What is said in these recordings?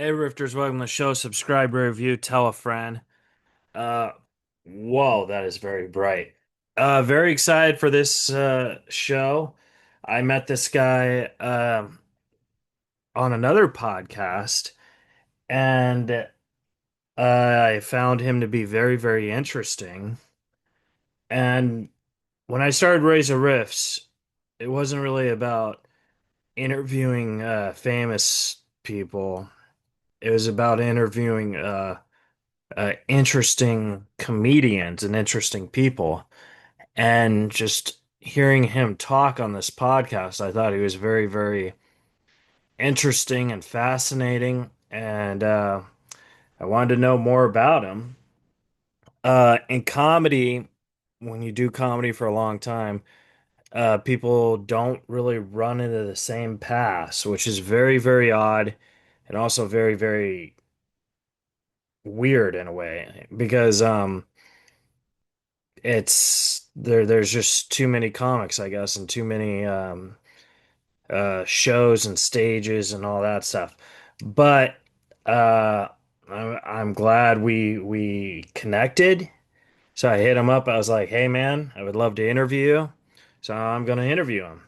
Hey, Rifters, welcome to the show. Subscribe, review, tell a friend. Uh, Whoa, that is very bright. Very excited for this show. I met this guy on another podcast, and I found him to be very, very interesting. And when I started Reza Rifts, it wasn't really about interviewing famous people. It was about interviewing interesting comedians and interesting people. And just hearing him talk on this podcast, I thought he was very, very interesting and fascinating. And I wanted to know more about him. In comedy, when you do comedy for a long time, people don't really run into the same paths, which is very, very odd and also very, very weird in a way because there's just too many comics, I guess, and too many shows and stages and all that stuff. But I'm glad we connected. So I hit him up. I was like, "Hey man, I would love to interview you." So I'm gonna interview him.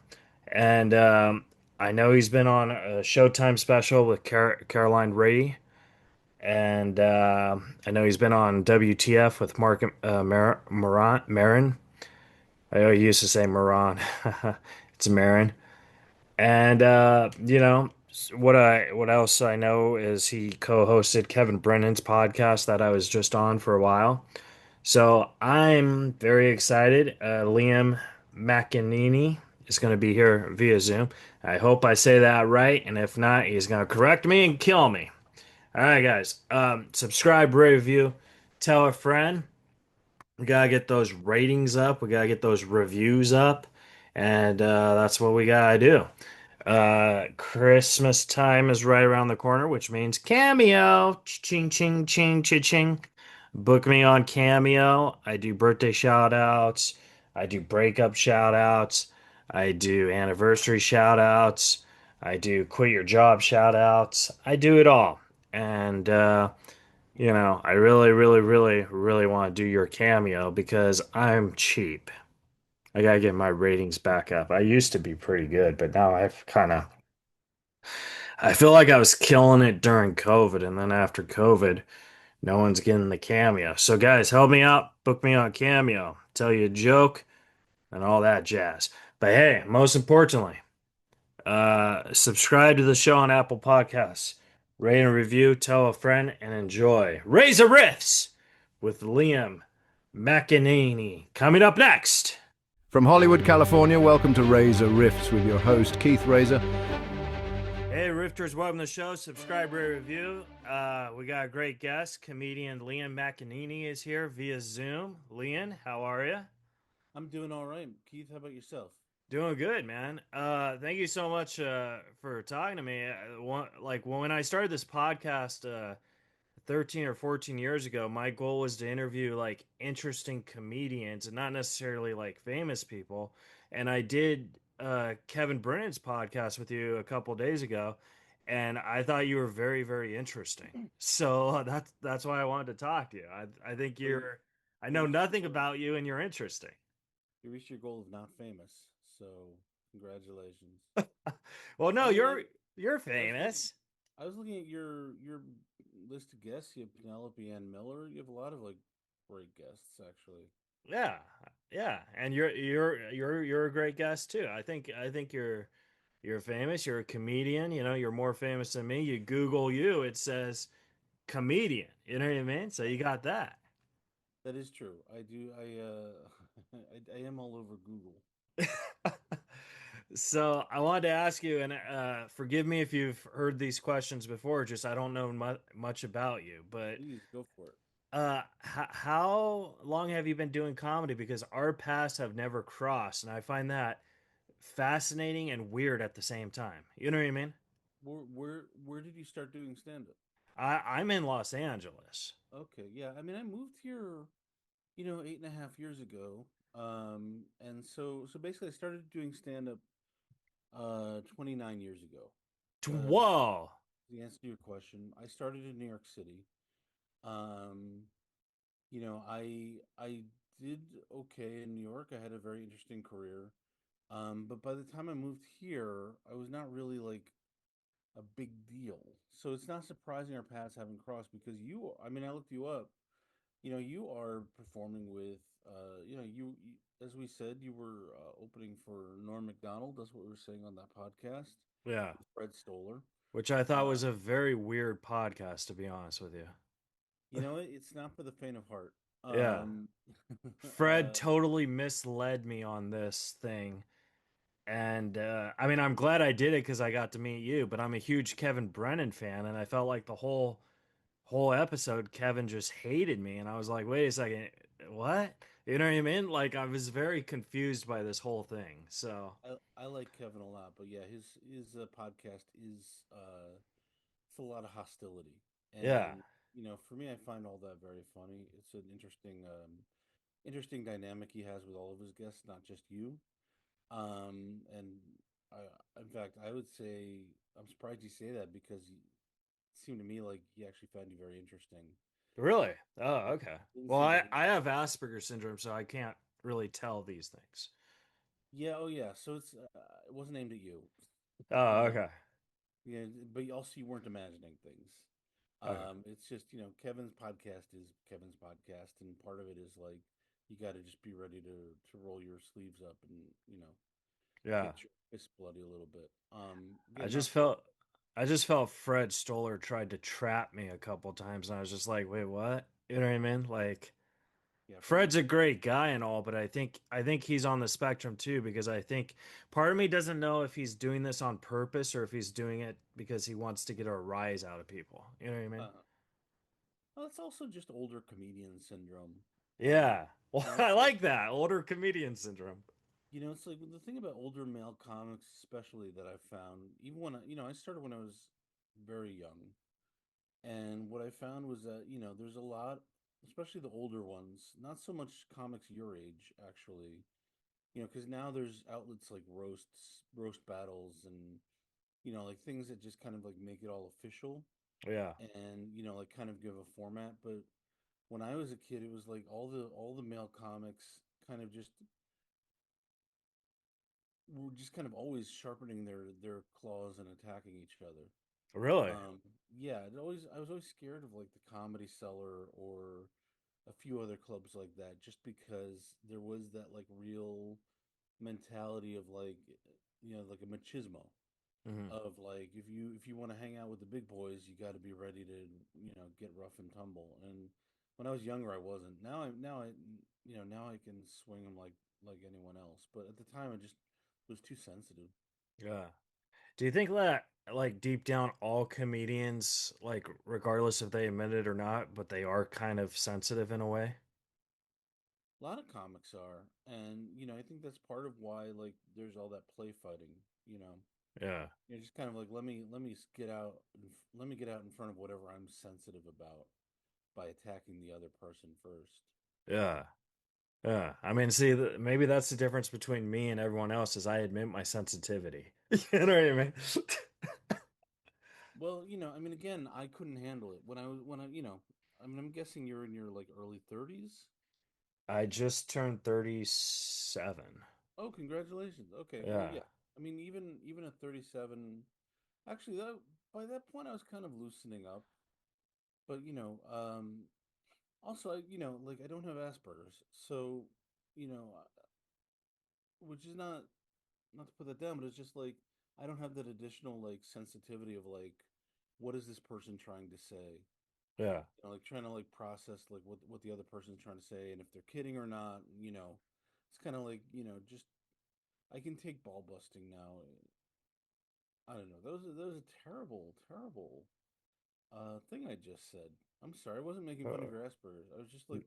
And I know he's been on a Showtime special with Caroline Rady. And I know he's been on WTF with Mark Maron. I used to say Moran. It's Marin. And what else I know is he co-hosted Kevin Brennan's podcast that I was just on for a while. So I'm very excited. Liam McEneaney is going to be here via Zoom. I hope I say that right, and if not, he's going to correct me and kill me. All right, guys. Subscribe, rate, review, tell a friend. We gotta get those ratings up. We gotta get those reviews up, and that's what we gotta do. Christmas time is right around the corner, which means Cameo. Ching, ching, ching, ching, ching. Book me on Cameo. I do birthday shout outs. I do breakup shout outs. I do anniversary shout outs. I do quit your job shout outs. I do it all. And, I really, really, really, really want to do your Cameo because I'm cheap. I gotta get my ratings back up. I used to be pretty good, but now I feel like I was killing it during COVID, and then after COVID, no one's getting the Cameo. So guys, help me out, book me on Cameo, tell you a joke, and all that jazz. But hey, most importantly, subscribe to the show on Apple Podcasts, rate and review, tell a friend, and enjoy. Razor Riffs with Liam McEneaney coming up next. From Hollywood, California, welcome to Reza Rifts with your host, Keith Reza. Hey, Rifters, welcome to the show. Subscribe, rate, review. We got a great guest. Comedian Liam McEneaney is here via Zoom. Liam, how are you? I'm doing all right. Keith, how about yourself? Doing good, man. Thank you so much for talking to me. Like when I started this podcast 13 or 14 years ago, my goal was to interview like interesting comedians and not necessarily like famous people. And I did Kevin Brennan's podcast with you a couple days ago, and I thought you were very, very interesting. So that's why I wanted to talk to you. I think So I you know reached nothing about you, and you're interesting. your goal of not famous. So congratulations. Well, I no, mean, you're I was looking famous. I was looking at your list of guests. You have Penelope Ann Miller. You have a lot of like great guests, actually. Yeah, yeah, and you're a great guest too. I think you're famous. You're a comedian. You know, you're more famous than me. You Google you, it says comedian. You know what I mean? So you got that. That is true. I do. I am all over Google. So I wanted to ask you, and forgive me if you've heard these questions before. Just I don't know much about you, but Please go for it. how long have you been doing comedy? Because our paths have never crossed, and I find that fascinating and weird at the same time. You know what I mean? Where did you start doing stand up? I'm in Los Angeles. Okay, yeah. I mean, I moved here, 8.5 years ago. And so basically, I started doing stand up 29 years ago. Uh, Whoa. the answer to your question, I started in New York City. Um, I did okay in New York. I had a very interesting career. But by the time I moved here, I was not really like a big deal. So it's not surprising our paths haven't crossed because I mean, I looked you up. You are performing with, as we said, you were opening for Norm Macdonald. That's what we were saying on that podcast Yeah. with Fred Stoller. Which I thought Uh, was a very weird podcast, to be honest with you. it's not for the faint of heart. Yeah. Um, Fred totally misled me on this thing. And I mean, I'm glad I did it because I got to meet you, but I'm a huge Kevin Brennan fan, and I felt like the whole episode, Kevin just hated me, and I was like, wait a second, what? You know what I mean? Like I was very confused by this whole thing. So I like Kevin a lot, but yeah, his podcast is it's a lot of hostility, yeah, and for me, I find all that very funny. It's an interesting dynamic he has with all of his guests, not just you. And in fact, I would say I'm surprised you say that because it seemed to me like he actually found you very interesting. really? Oh, Yeah, okay. didn't Well, seem to I hate. I have Asperger syndrome, so I can't really tell these things. Yeah, oh yeah. So it wasn't aimed at you. Oh, Um, okay, yeah, but also you weren't imagining things. okay, It's just Kevin's podcast is Kevin's podcast, and part of it is like you got to just be ready to roll your sleeves up and yeah. get your fist bloody a little bit. I Again, just not for felt I just felt Fred Stoller tried to trap me a couple times, and I was just like, wait, what? You know what I mean? Like yeah for me. Fred's a great guy and all, but I think he's on the spectrum too because I think part of me doesn't know if he's doing this on purpose or if he's doing it because he wants to get a rise out of people. You know what I mean? Well, it's also just older comedian syndrome. Yeah. Well, I It's like like that. Older comedian syndrome. it's like the thing about older male comics, especially that I've found, even when I started when I was very young, and what I found was that there's a lot, especially the older ones, not so much comics your age actually, because now there's outlets like roast battles, and like things that just kind of like make it all official, Yeah. and like kind of give a format. But when I was a kid, it was like all the male comics kind of just were just kind of always sharpening their claws and attacking each other. Really? Um, yeah, I was always scared of like the Comedy Cellar or a few other clubs like that, just because there was that like real mentality of like like a machismo Hmm. of like if you want to hang out with the big boys, you got to be ready to get rough and tumble. And when I was younger, I wasn't. Now I can swing them like anyone else. But at the time, I just was too sensitive. Yeah. Do you think that like deep down all comedians, like regardless if they admit it or not, but they are kind of sensitive in a way? A lot of comics are, and I think that's part of why like there's all that play fighting. You know, Yeah. just kind of like let me get out in front of whatever I'm sensitive about by attacking the other person first. Yeah. Yeah, I mean, see, maybe that's the difference between me and everyone else is I admit my sensitivity. You know what I mean? Well, I mean, again, I couldn't handle it when I mean, I'm guessing you're in your like early 30s. I just turned 37. Oh, congratulations. Okay, well, Yeah, yeah. I mean, even at 37, actually, that by that point, I was kind of loosening up. But also, like I don't have Asperger's, so which is not to put that down, but it's just like I don't have that additional like sensitivity of like what is this person trying to say? yeah. Like trying to like process like what the other person's trying to say and if they're kidding or not. It's kind of like just I can take ball busting now. I don't know. That was a terrible thing I just said. I'm sorry. I wasn't making fun of Uh, your Asperger's. I was just like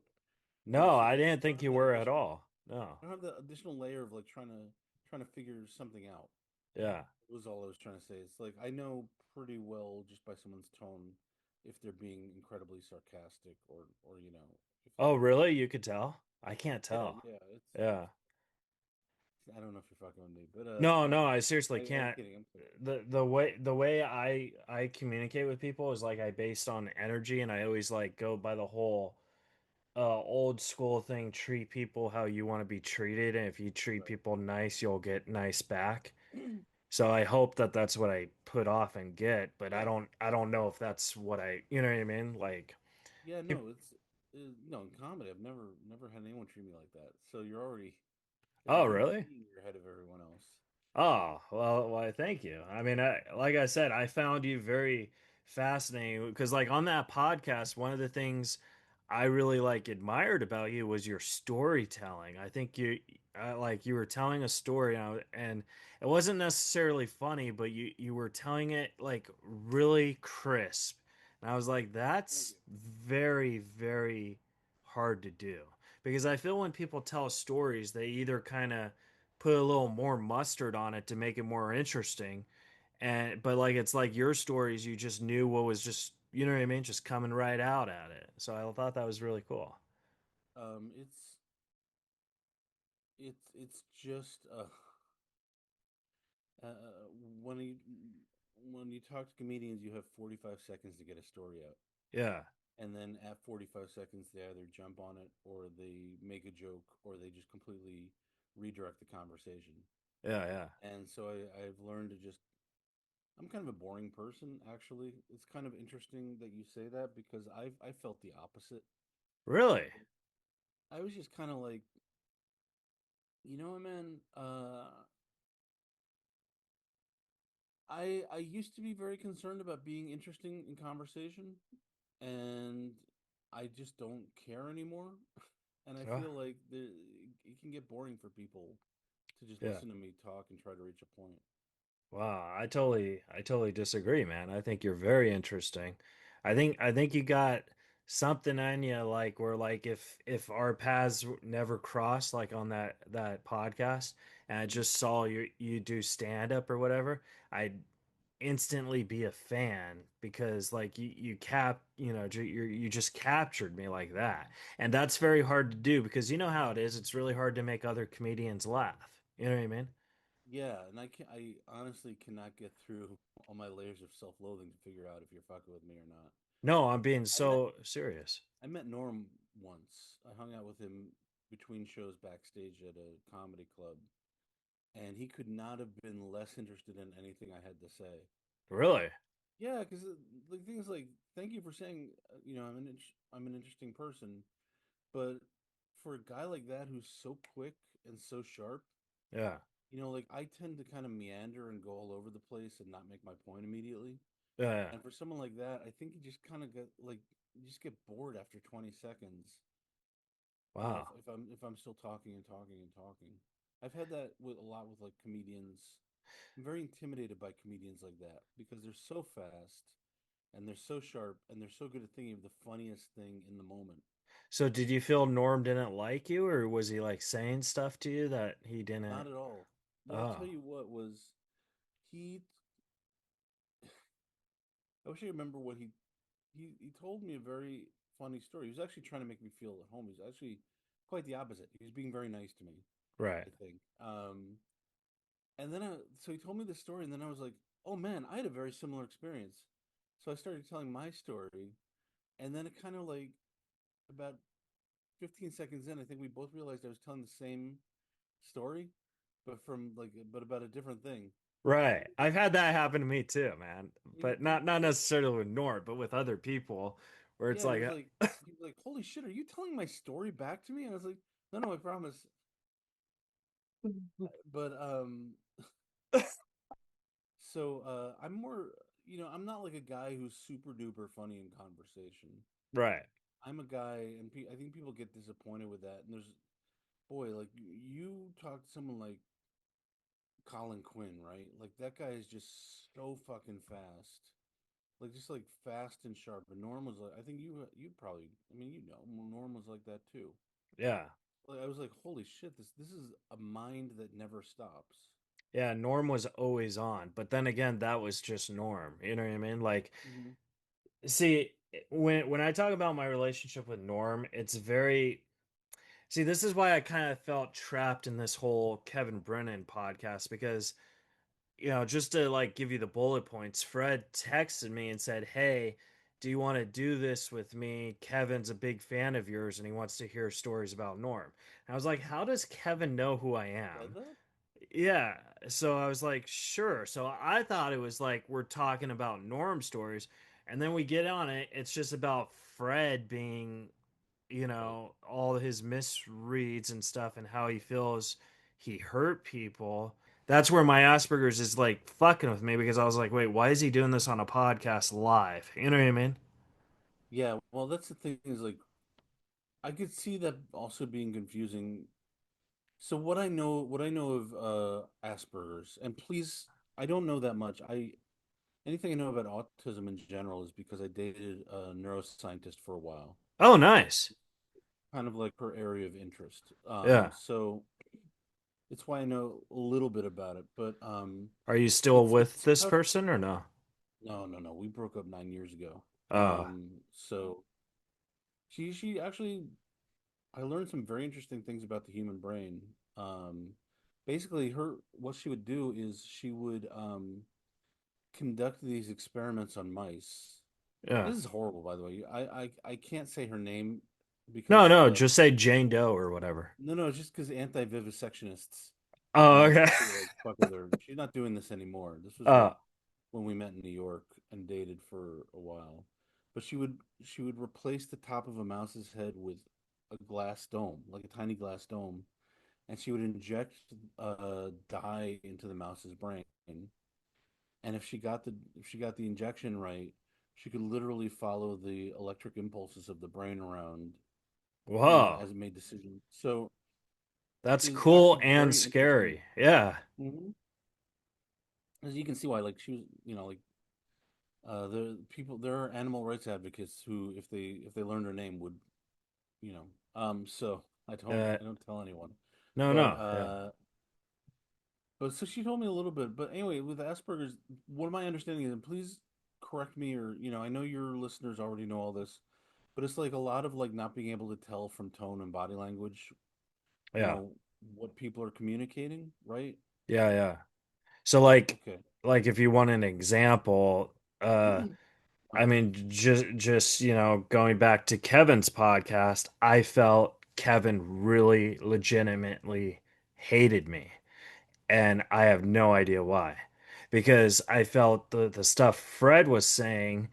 no, I saying didn't I don't think have you that were at additional all. No. I don't have that additional layer of like trying to figure something out. Yeah. Was all I was trying to say. It's like I know pretty well just by someone's tone if they're being incredibly sarcastic or if Oh, they're really? You could tell? I can't yeah, tell. yeah, it's Yeah. I don't know if you're fucking with me, but No, no, I seriously I'm can't. kidding. I'm kidding. The way I communicate with people is like I based on energy, and I always like go by the whole old school thing, treat people how you want to be treated, and if you treat people nice, you'll get nice back. Right. So I hope that that's what I put off and get, but Yeah. I don't know if that's what you know what I mean? Like, Yeah. No, it's no in comedy. I've never had anyone treat me like that. So there's a oh, good really? thing you're ahead of everyone else. Oh, well, why, thank you. I mean, like I said, I found you very fascinating because, like, on that podcast, one of the things I really like admired about you was your storytelling. I think like, you were telling a story, and it wasn't necessarily funny, but you were telling it like really crisp. And I was like, Thank that's you. very, very hard to do because I feel when people tell stories, they either kind of put a little more mustard on it to make it more interesting. And but like it's like your stories, you just knew what was just you know what I mean, just coming right out at it. So I thought that was really cool. It's it's just when you talk to comedians, you have 45 seconds to get a story out, Yeah, and then at 45 seconds, they either jump on it or they make a joke or they just completely redirect the conversation. yeah, yeah. And so I've learned to just I'm kind of a boring person, actually. It's kind of interesting that you say that because I felt the opposite. Really? I was just kind of like, man, I used to be very concerned about being interesting in conversation, and I just don't care anymore. And I Oh, feel like it can get boring for people to just yeah. listen to me talk and try to reach a point. Wow, I totally disagree, man. I think you're very interesting. I think you got something on you, like where like if our paths never crossed, like on that podcast, and I Hmm. just saw you do stand up or whatever, I'd instantly be a fan because like you just captured me like that, and that's very hard to do because you know how it is. It's really hard to make other comedians laugh. You know what I mean? Yeah, and I honestly cannot get through all my layers of self-loathing to figure out if you're fucking with me or not. No, I'm being I met so serious. I met Norm once. I hung out with him between shows backstage at a comedy club, and he could not have been less interested in anything I had to say. Really? Yeah, because the thing is, like, thank you for saying, I'm an interesting person, but for a guy like that who's so quick and so sharp, Yeah. like I tend to kind of meander and go all over the place and not make my point immediately. Yeah. Yeah. And for someone like that, I think you just kind of get like you just get bored after 20 seconds. Wow. If I'm still talking and talking and talking. I've had that with a lot with like comedians. I'm very intimidated by comedians like that because they're so fast and they're so sharp and they're so good at thinking of the funniest thing in the moment. So did you feel Norm didn't like you, or was he like saying stuff to you that he Not didn't? at all. Well, I'll tell Oh, you what was he I wish I remember what he told me a very funny story. He was actually trying to make me feel at home. He was actually quite the opposite. He was being very nice to me, right. I think. And then so he told me this story, and then I was like, "Oh man, I had a very similar experience." So I started telling my story, and then it kind of like about 15 seconds in, I think we both realized I was telling the same story, but about a different thing. Right. I've had that happen to me too, man. But He not necessarily with Norm, but with other people where it's Yeah, like he was like, "Holy shit, are you telling my story back to me?" And I was like, "No, no, I promise." But so I'm more, I'm not like a guy who's super duper funny in conversation. right. I'm a guy, and I think people get disappointed with that. And boy, like you talk to someone like Colin Quinn, right? Like that guy is just so fucking fast. Like just like fast and sharp. And Norm was like, I think you probably, I mean, Norm was like that too. Yeah. Like, I was like, holy shit, this is a mind that never stops. Yeah, Norm was always on. But then again, that was just Norm. You know what I mean? Like, Hmm. see, when I talk about my relationship with Norm, it's very See, this is why I kind of felt trapped in this whole Kevin Brennan podcast because, just to like give you the bullet points, Fred texted me and said, "Hey, do you want to do this with me? Kevin's a big fan of yours and he wants to hear stories about Norm." And I was like, "How does Kevin know who I Said am?" that? Yeah. So I was like, "Sure." So I thought it was like we're talking about Norm stories, and then we get on it, it's just about Fred being Right. all his misreads and stuff and how he feels he hurt people. That's where my Asperger's is like fucking with me because I was like, wait, why is he doing this on a podcast live? You know what I mean? Yeah, well, that's the thing is like I could see that also being confusing. So what I know of Asperger's, and please, I don't know that much. I Anything I know about autism in general is because I dated a neuroscientist for a while, Oh, nice. kind of like her area of interest. Yeah. So it's why I know a little bit about it, but Are you still with it's this tough. person or no? No, no, no. We broke up 9 years ago. Oh, So she actually I learned some very interesting things about the human brain. Um, Basically, her what she would do is she would conduct these experiments on mice. yeah. This is horrible, by the way. I can't say her name No, because no, just say Jane Doe or whatever. no, no, just because anti-vivisectionists Oh, okay. try to like fuck with her. She's not doing this anymore. This was like Oh, when we met in New York and dated for a while. But she would replace the top of a mouse's head with a glass dome, like a tiny glass dome, and she would inject dye into the mouse's brain. And if she got the injection right, she could literally follow the electric impulses of the brain around, whoa. as it made decisions. So That's it's cool actually and very interesting. scary. Yeah. Hmm. As you can see why, like she was, like there are animal rights advocates who, if they learned her name, would, so Uh, I don't tell anyone, no, but no. Yeah. so she told me a little bit. But anyway, with Asperger's, what my understanding is, and please correct me, or I know your listeners already know all this, but it's like a lot of like not being able to tell from tone and body language, you Yeah. know, what people are communicating, right? Yeah, yeah. So like Okay. like if you want an example, I Uh-huh. mean just going back to Kevin's podcast, I felt Kevin really legitimately hated me and I have no idea why. Because I felt the stuff Fred was saying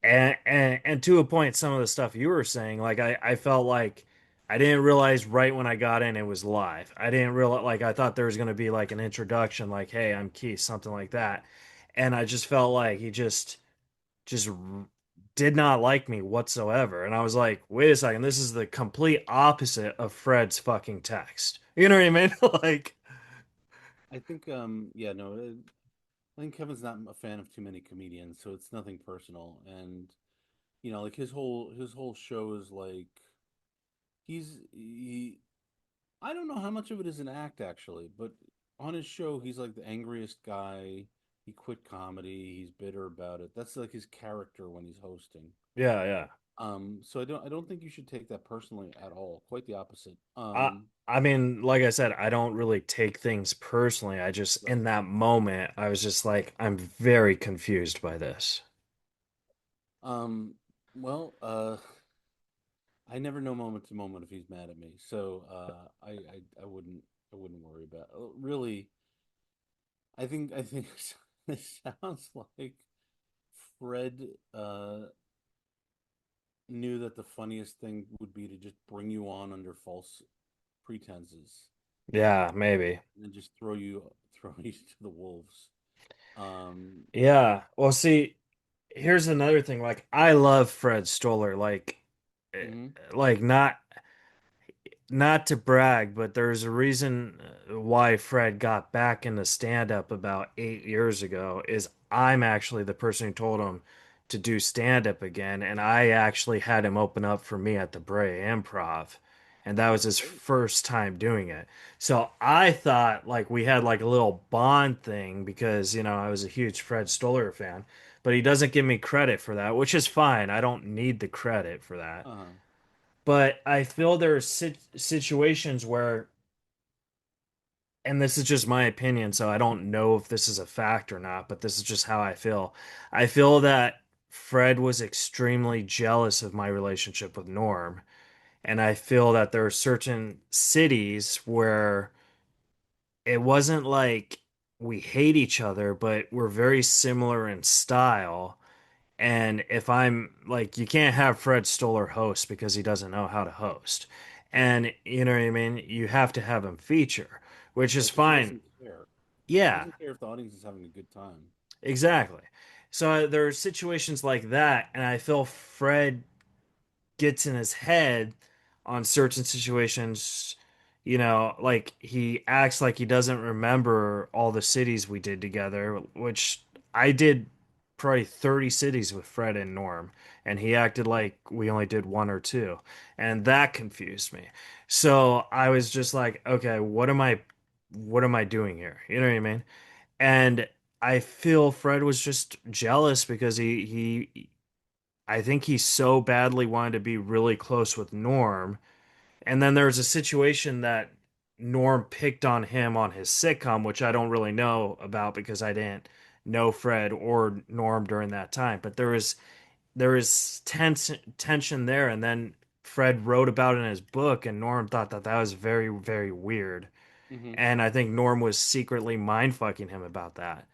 and to a point some of the stuff you were saying, like I felt like I didn't realize right when I got in it was live. I didn't realize, like, I thought there was going to be like an introduction, like, "Hey, I'm Keith," something like that. And I just felt like he just did not like me whatsoever. And I was like, wait a second, this is the complete opposite of Fred's fucking text. You know what I mean? Like, I think yeah, no, I think Kevin's not a fan of too many comedians, so it's nothing personal. And like his whole show is like he I don't know how much of it is an act actually, but on his show he's like the angriest guy. He quit comedy. He's bitter about it. That's like his character when he's hosting. yeah, yeah. So I don't think you should take that personally at all. Quite the opposite. I I mean, like I said, I don't really take things personally. I just Right. in that moment, I was just like, I'm very confused by this. Um, well, I never know moment to moment if he's mad at me, so I wouldn't worry about. Really, I think it sounds like Fred knew that the funniest thing would be to just bring you on under false pretenses Yeah, maybe. and then just throw you to the wolves. Um, Yeah. Well, see, here's another thing. Like, I love Fred Stoller. Eh, mhm. like not to brag, but there's a reason why Fred got back into stand-up about 8 years ago is I'm actually the person who told him to do stand-up again, and I actually had him open up for me at the Bray Improv, and that was Oh, his great. first time doing it. So I thought like we had like a little bond thing because, I was a huge Fred Stoller fan, but he doesn't give me credit for that, which is fine. I don't need the credit for that. Uh-huh. But I feel there are situations where, and this is just my opinion, so I don't know if this is a fact or not, but this is just how I feel. I feel that Fred was extremely jealous of my relationship with Norm, and I feel that there are certain cities where it wasn't like we hate each other, but we're very similar in style. And if I'm like, you can't have Fred Stoller host because he doesn't know how to host. And you know what I mean? You have to have him feature, which Yeah, is because he fine. doesn't care. He Yeah, doesn't care if the audience is having a good time. exactly. So there are situations like that, and I feel Fred gets in his head on certain situations, like he acts like he doesn't remember all the cities we did together, which I did probably 30 cities with Fred and Norm, and he acted like we only did one or two, and that confused me. So I was just like, okay, what am I doing here? You know what I mean? And I feel Fred was just jealous because I think he so badly wanted to be really close with Norm. And then there was a situation that Norm picked on him on his sitcom, which I don't really know about because I didn't know Fred or Norm during that time. But there was tension there, and then Fred wrote about it in his book, and Norm thought that that was very, very weird. Hmm. And I think Norm was secretly mind fucking him about that.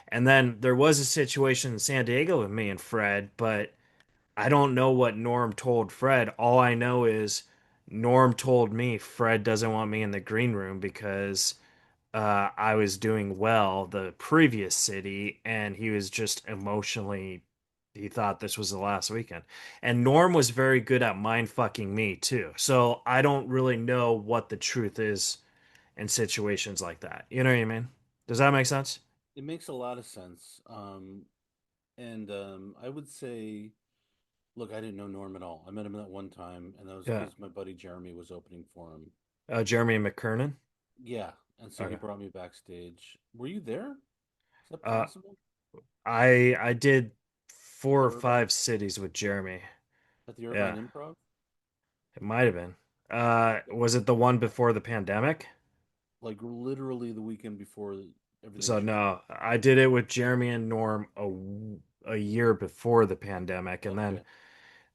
And then there was a situation in San Diego with me and Fred, but I don't know what Norm told Fred. All I know is Norm told me Fred doesn't want me in the green room because I was doing well the previous city, and he was just emotionally. He thought this was the last weekend. And Norm was very good at mind fucking me too. So I don't really know what the truth is in situations like that. You know what I mean? Does that make sense? It makes a lot of sense. And I would say, look, I didn't know Norm at all. I met him that one time, and that was Yeah. because my buddy Jeremy was opening for him. Jeremy McKernan. Yeah, and so he Okay. brought me backstage. Were you there? Is that Uh, possible? I did four At or Irvine, five cities with Jeremy. at the Irvine Yeah, Improv? it might have been. Yeah. Was it the one before the pandemic? Like literally the weekend before everything So shut down. no, I did it with Jeremy and Norm a year before the pandemic, and then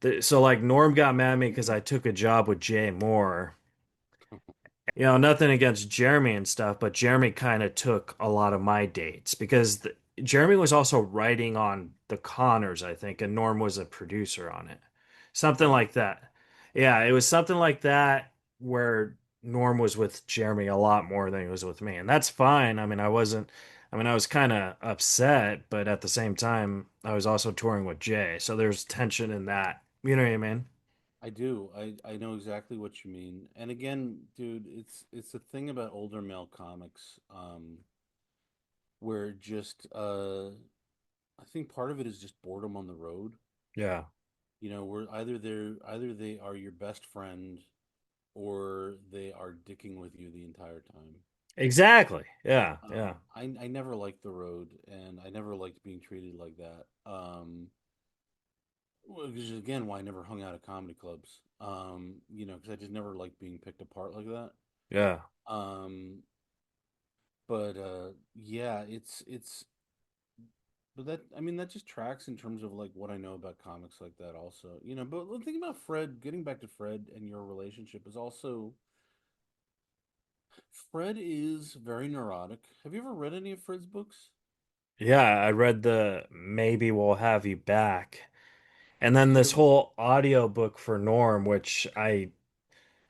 Okay. so like Norm got mad at me because I took a job with Jay Moore. Nothing against Jeremy and stuff, but Jeremy kind of took a lot of my dates because Jeremy was also writing on The Connors, I think, and Norm was a producer on it. Something Oh, like that. Yeah, it was something like that where Norm was with Jeremy a lot more than he was with me. And that's fine. I was kind of upset, but at the same time, I was also touring with Jay. So there's tension in that. You know what I mean? I do. I know exactly what you mean. And again, dude, it's a thing about older male comics, where just I think part of it is just boredom on the road. Yeah. Where either they are your best friend or they are dicking with you the entire time. Exactly. Yeah. Yeah. I never liked the road, and I never liked being treated like that. Which is again why I never hung out at comedy clubs. Because I just never liked being picked apart like that. Yeah. Um, but yeah, it's but that I mean that just tracks in terms of like what I know about comics like that also. But the thing about Fred, getting back to Fred and your relationship is also Fred is very neurotic. Have you ever read any of Fred's books? Yeah, I read the Maybe We'll Have You Back. And then this So whole audio book for Norm, which I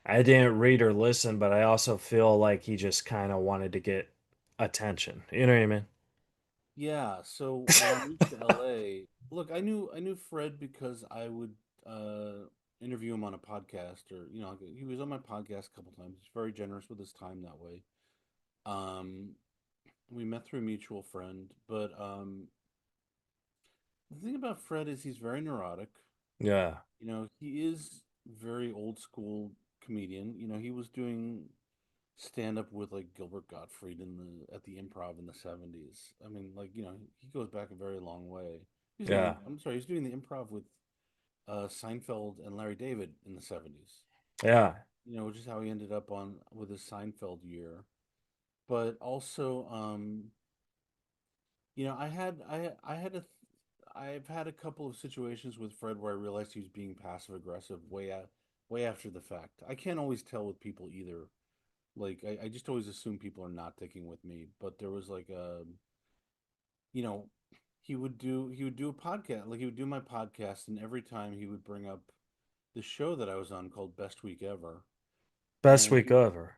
didn't read or listen, but I also feel like he just kind of wanted to get attention. You know what I mean? yeah, so when I moved to LA, look, I knew Fred because I would interview him on a podcast or he was on my podcast a couple times. He's very generous with his time that way. Um we met through a mutual friend, but the thing about Fred is he's very neurotic. Yeah. He is very old school comedian. He was doing stand up with like Gilbert Gottfried in the at the Improv in the 70s. I mean, like, he goes back a very long way. He's doing Yeah. I'm sorry, he's doing the Improv with Seinfeld and Larry David in the 70s. Yeah. Which is how he ended up on with his Seinfeld year. But also, I had I've had a couple of situations with Fred where I realized he was being passive aggressive way after the fact. I can't always tell with people either. Like I just always assume people are not taking with me. But there was like you know, he would do a podcast, like he would do my podcast, and every time he would bring up the show that I was on called Best Week Ever, Best and week ever.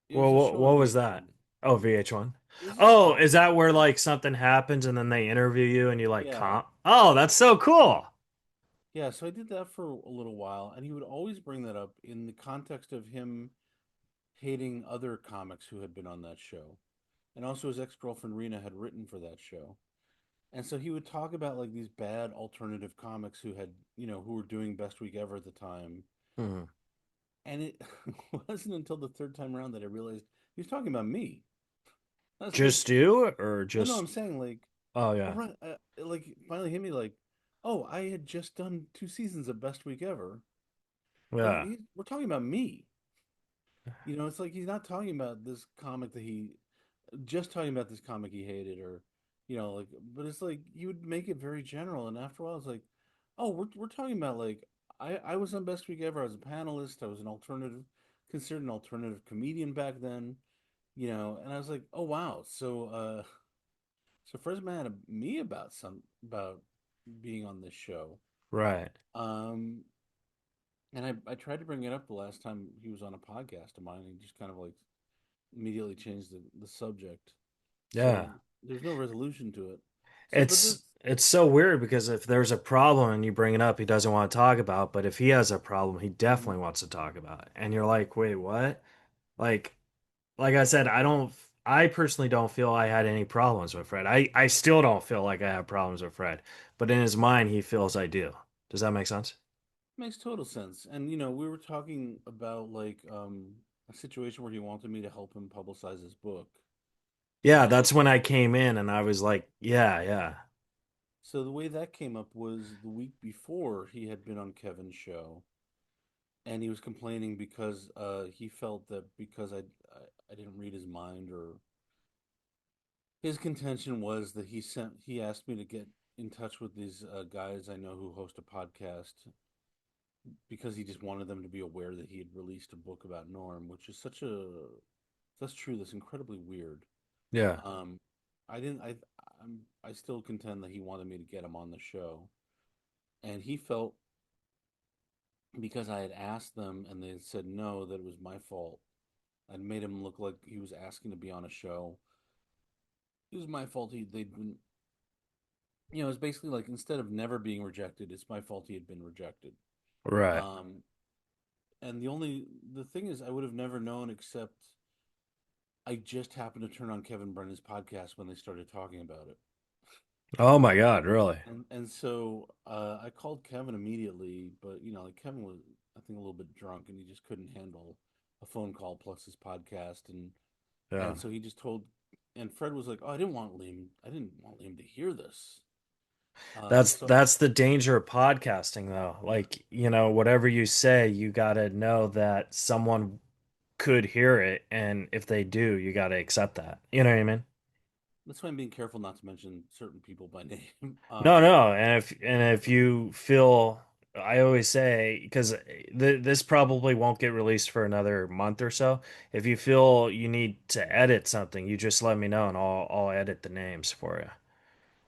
it Well, was a show what on was that? VH1. Oh, VH1. It was just a Oh, is comedy that where show. like something happens and then they interview you and you like Yeah, comp? Oh, that's so cool. yeah. So I did that for a little while, and he would always bring that up in the context of him hating other comics who had been on that show, and also his ex-girlfriend Rena had written for that show. And so he would talk about like these bad alternative comics who were doing Best Week Ever at the time. Hmm. And it wasn't until the third time around that I realized he was talking about me. I was like, Just you or no, just I'm saying like, oh oh yeah. right, like finally hit me like, oh, I had just done 2 seasons of Best Week Ever. Like Yeah. we're talking about me. It's like he's not talking about this comic that he just talking about this comic he hated, or like, but it's like you would make it very general, and after a while, it's like, oh, we're talking about like I was on Best Week Ever. I was a panelist. I was considered an alternative comedian back then. And I was like, oh wow, so Fred's mad at me about being on this show. Right. Um, and I tried to bring it up the last time he was on a podcast of mine, and he just kind of like immediately changed the subject. Yeah. So there's no resolution to it. So, but It's this it's so weird because if there's a problem and you bring it up, he doesn't want to talk about, but if he has a problem, he mhm. definitely wants to talk about it. And you're like, "Wait, what?" Like like I said, I personally don't feel I had any problems with Fred. I still don't feel like I have problems with Fred, but in his mind he feels I do. Does that make sense? Makes total sense. And we were talking about like a situation where he wanted me to help him publicize his book. Yeah, And that's when I came in and I was like, yeah, yeah. so the way that came up was the week before he had been on Kevin's show, and he was complaining because he felt that because I didn't read his mind, or his contention was that he asked me to get in touch with these guys I know who host a podcast, because he just wanted them to be aware that he had released a book about Norm, which is that's true. That's incredibly weird. Yeah. Um, I didn't. I still contend that he wanted me to get him on the show, and he felt because I had asked them and they had said no, that it was my fault. I'd made him look like he was asking to be on a show. It was my fault. They'd been. It's basically like, instead of never being rejected, it's my fault he had been rejected. Right. Um, and the thing is, I would have never known, except I just happened to turn on Kevin Brennan's podcast when they started talking about it. Oh my God, really? And so I called Kevin immediately, but like Kevin was, I think, a little bit drunk, and he just couldn't handle a phone call plus his podcast, Yeah. and so he just told, and Fred was like, "Oh, I didn't want Liam to hear this." So That's the danger of podcasting though. Like, whatever you say, you gotta know that someone could hear it, and if they do, you gotta accept that. You know what I mean? that's why I'm being careful not to mention certain people by name. No, no. And if you feel, I always say, because this probably won't get released for another month or so. If you feel you need to edit something, you just let me know and I'll edit the names for you.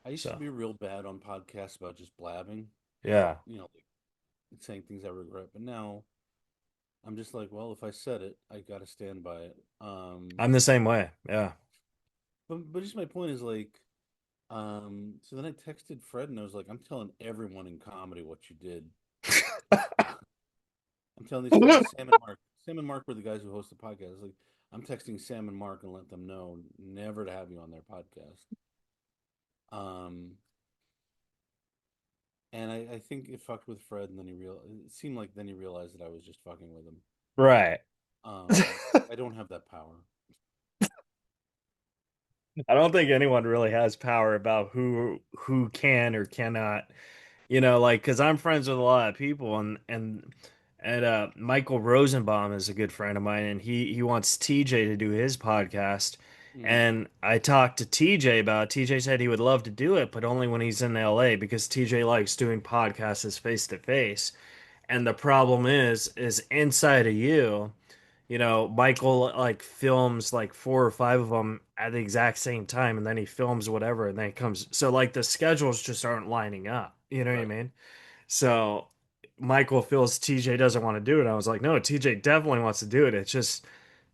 I used to So, be real bad on podcasts about just blabbing about yeah. like saying things I regret, but now I'm just like, well, if I said it, I got to stand by it. I'm the same way. Yeah. But just my point is like, so then I texted Fred and I was like, I'm telling everyone in comedy what you did. I'm telling these guys, Sam and Mark were the guys who host the podcast. I was like, I'm texting Sam and Mark and let them know never to have you on their podcast. Um, and I think it fucked with Fred, and then it seemed like then he realized that I was just fucking with him. Right. I don't have that power. I don't think anyone really has power about who can or cannot Like because I'm friends with a lot of people, and Michael Rosenbaum is a good friend of mine, and he wants TJ to do his podcast. Mm, And I talked to TJ about it. TJ said he would love to do it, but only when he's in LA because TJ likes doing podcasts face to face. And the problem is inside of you. Michael like films like four or five of them at the exact same time, and then he films whatever, and then it comes. So like the schedules just aren't lining up. You know what I right. mean? So Michael feels TJ doesn't want to do it. I was like, no, TJ definitely wants to do it. It's just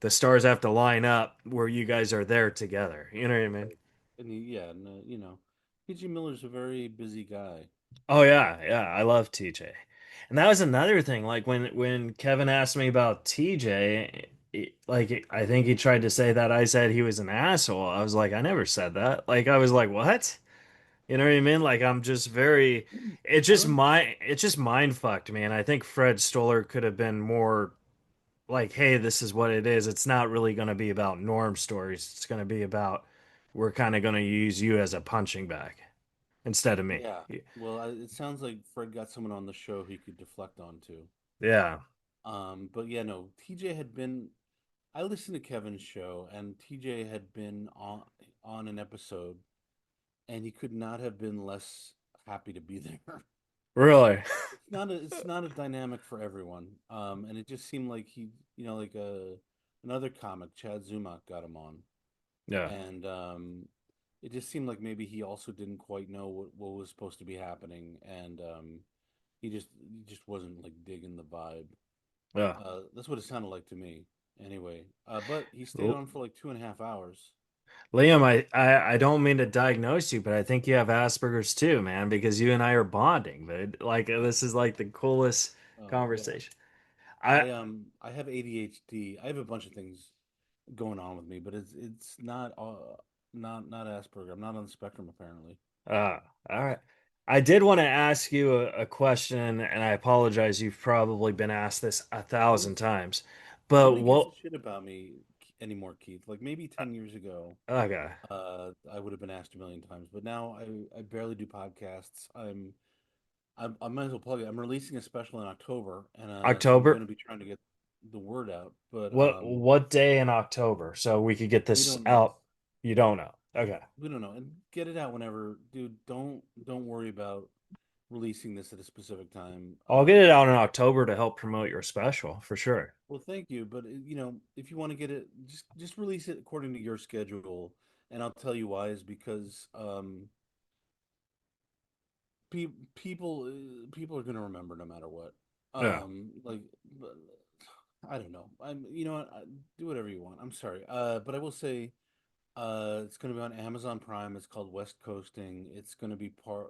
the stars have to line up where you guys are there together. You know what I mean? Right. And yeah, and PG Miller's a very busy guy. Oh yeah, yeah, I love TJ. And that was another thing. Like when Kevin asked me about TJ, like I think he tried to say that I said he was an asshole. I was like, I never said that. Like I was like, what? You know what I mean? Like I'm just very I don't. it's just mind fucked, man. I think Fred Stoller could have been more like, hey, this is what it is. It's not really going to be about Norm stories. It's going to be about we're kind of going to use you as a punching bag instead of me. Yeah. Well, it sounds like Fred got someone on the show he could deflect onto. Yeah. But yeah, no, TJ had been. I listened to Kevin's show, and TJ had been on an episode, and he could not have been less happy to be there. Really? It's not a dynamic for everyone. And it just seemed like he, like another comic, Chad Zumock, got him on, Yeah. and it just seemed like maybe he also didn't quite know what was supposed to be happening, and he just wasn't like digging the vibe. Yeah. That's what it sounded like to me. Anyway, but he stayed L- on for like 2.5 hours. Liam, I don't mean to diagnose you, but I think you have Asperger's too, man, because you and I are bonding, but like this is like the coolest Oh yeah, conversation. I I have ADHD. I have a bunch of things going on with me, but it's not Asperger. I'm not on the spectrum apparently. uh all right. I did want to ask you a question, and I apologize. You've probably been asked this a thousand Please, times, but nobody gives a what? shit about me anymore, Keith. Like maybe 10 years ago, Okay, I would have been asked a million times, but now I barely do podcasts. I might as well plug it. I'm releasing a special in October, and so I'm going October. to be trying to get the word out. But What day in October so we could get we this don't know. out? You don't know. Okay. We don't know, and get it out whenever, dude. Don't worry about releasing this at a specific time. I'll get it out in October to help promote your special for sure. Well, thank you, but if you want to get it, just release it according to your schedule, and I'll tell you why. Is because people are gonna remember no matter what. Yeah. Like, but, I don't know. Do whatever you want. I'm sorry. But I will say, it's gonna be on Amazon Prime. It's called West Coasting. It's gonna be part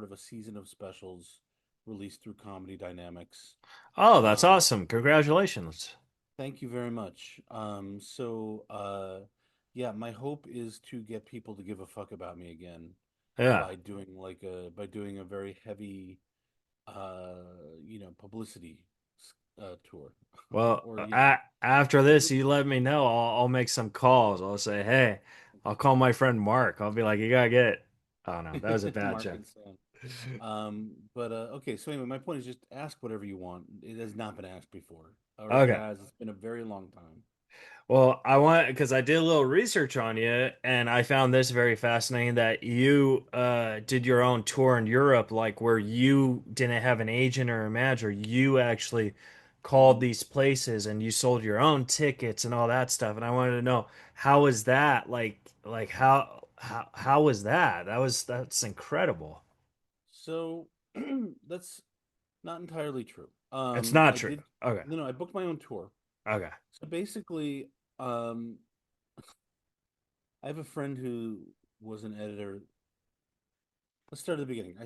of a season of specials released through Comedy Dynamics. Oh, that's Um, awesome. Congratulations. Thank you very much. Yeah, my hope is to get people to give a fuck about me again Yeah. by doing a very heavy, uh, publicity tour, Well, or after this, with you let me know. I'll make some calls. I'll say, hey, I'll call my friend Mark. I'll be like, you gotta get it. Oh no, that was a bad Mark joke. and Sam. But okay. So anyway, my point is just ask whatever you want. It has not been asked before, or if it Okay. has, it's been a very long time. Well, I want because I did a little research on you, and I found this very fascinating that you did your own tour in Europe, like where you didn't have an agent or a manager. You actually called Hmm. these places and you sold your own tickets and all that stuff. And I wanted to know how was that? Like how was that? That's incredible. So that's not entirely true. It's not I true. did Okay. no, no, I booked my own tour. Okay. So basically, um, I have a friend who was an editor. Let's start at the beginning.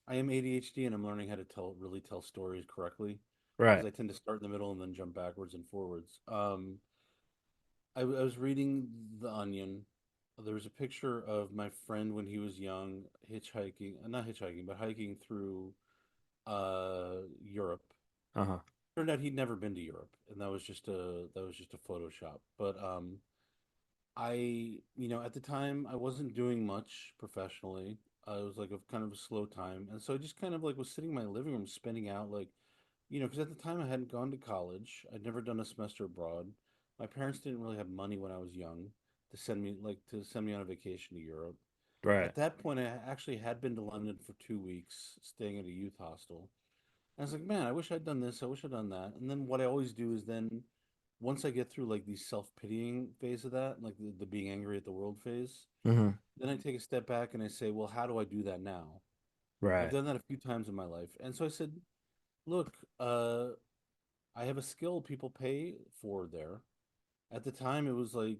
I am ADHD and I'm learning how to really tell stories correctly because Right. I tend to start in the middle and then jump backwards and forwards. I was reading The Onion. There was a picture of my friend when he was young, hitchhiking, not hitchhiking, but hiking through Europe. Uh-huh. Turned out he'd never been to Europe, and that was just a Photoshop. But at the time I wasn't doing much professionally. It was like a kind of a slow time, and so I just kind of like was sitting in my living room, spinning out like, because at the time I hadn't gone to college. I'd never done a semester abroad. My parents didn't really have money when I was young to send me on a vacation to Europe. Right. At that point, I actually had been to London for 2 weeks, staying at a youth hostel. And I was like, man, I wish I'd done this. I wish I'd done that. And then what I always do is then, once I get through like the self-pitying phase of that, like the being angry at the world phase, Hmm. then I take a step back and I say, well, how do I do that now? I've Right. done that a few times in my life. And so I said, look, I have a skill people pay for there. At the time, it was like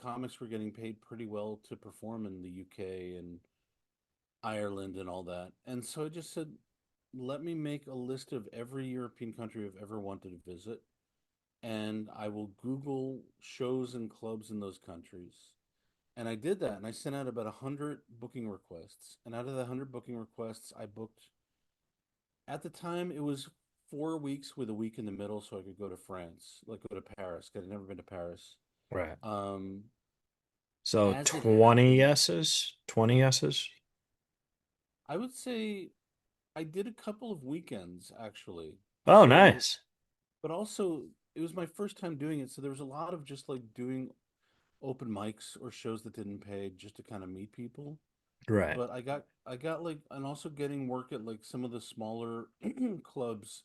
comics were getting paid pretty well to perform in the UK and Ireland and all that. And so I just said, let me make a list of every European country I've ever wanted to visit, and I will Google shows and clubs in those countries. And I did that, and I sent out about 100 booking requests. And out of the 100 booking requests, I booked, at the time, it was 4 weeks with a week in the middle so I could go to France, like go to Paris, 'cause I'd never been to Paris. Right. Um, So as it 20 happened, yeses? 20 yeses? I would say I did a couple of weekends actually. Oh, So, nice. but also it was my first time doing it, so there was a lot of just like doing open mics or shows that didn't pay just to kind of meet people. Right. But I got like, and also getting work at like some of the smaller clubs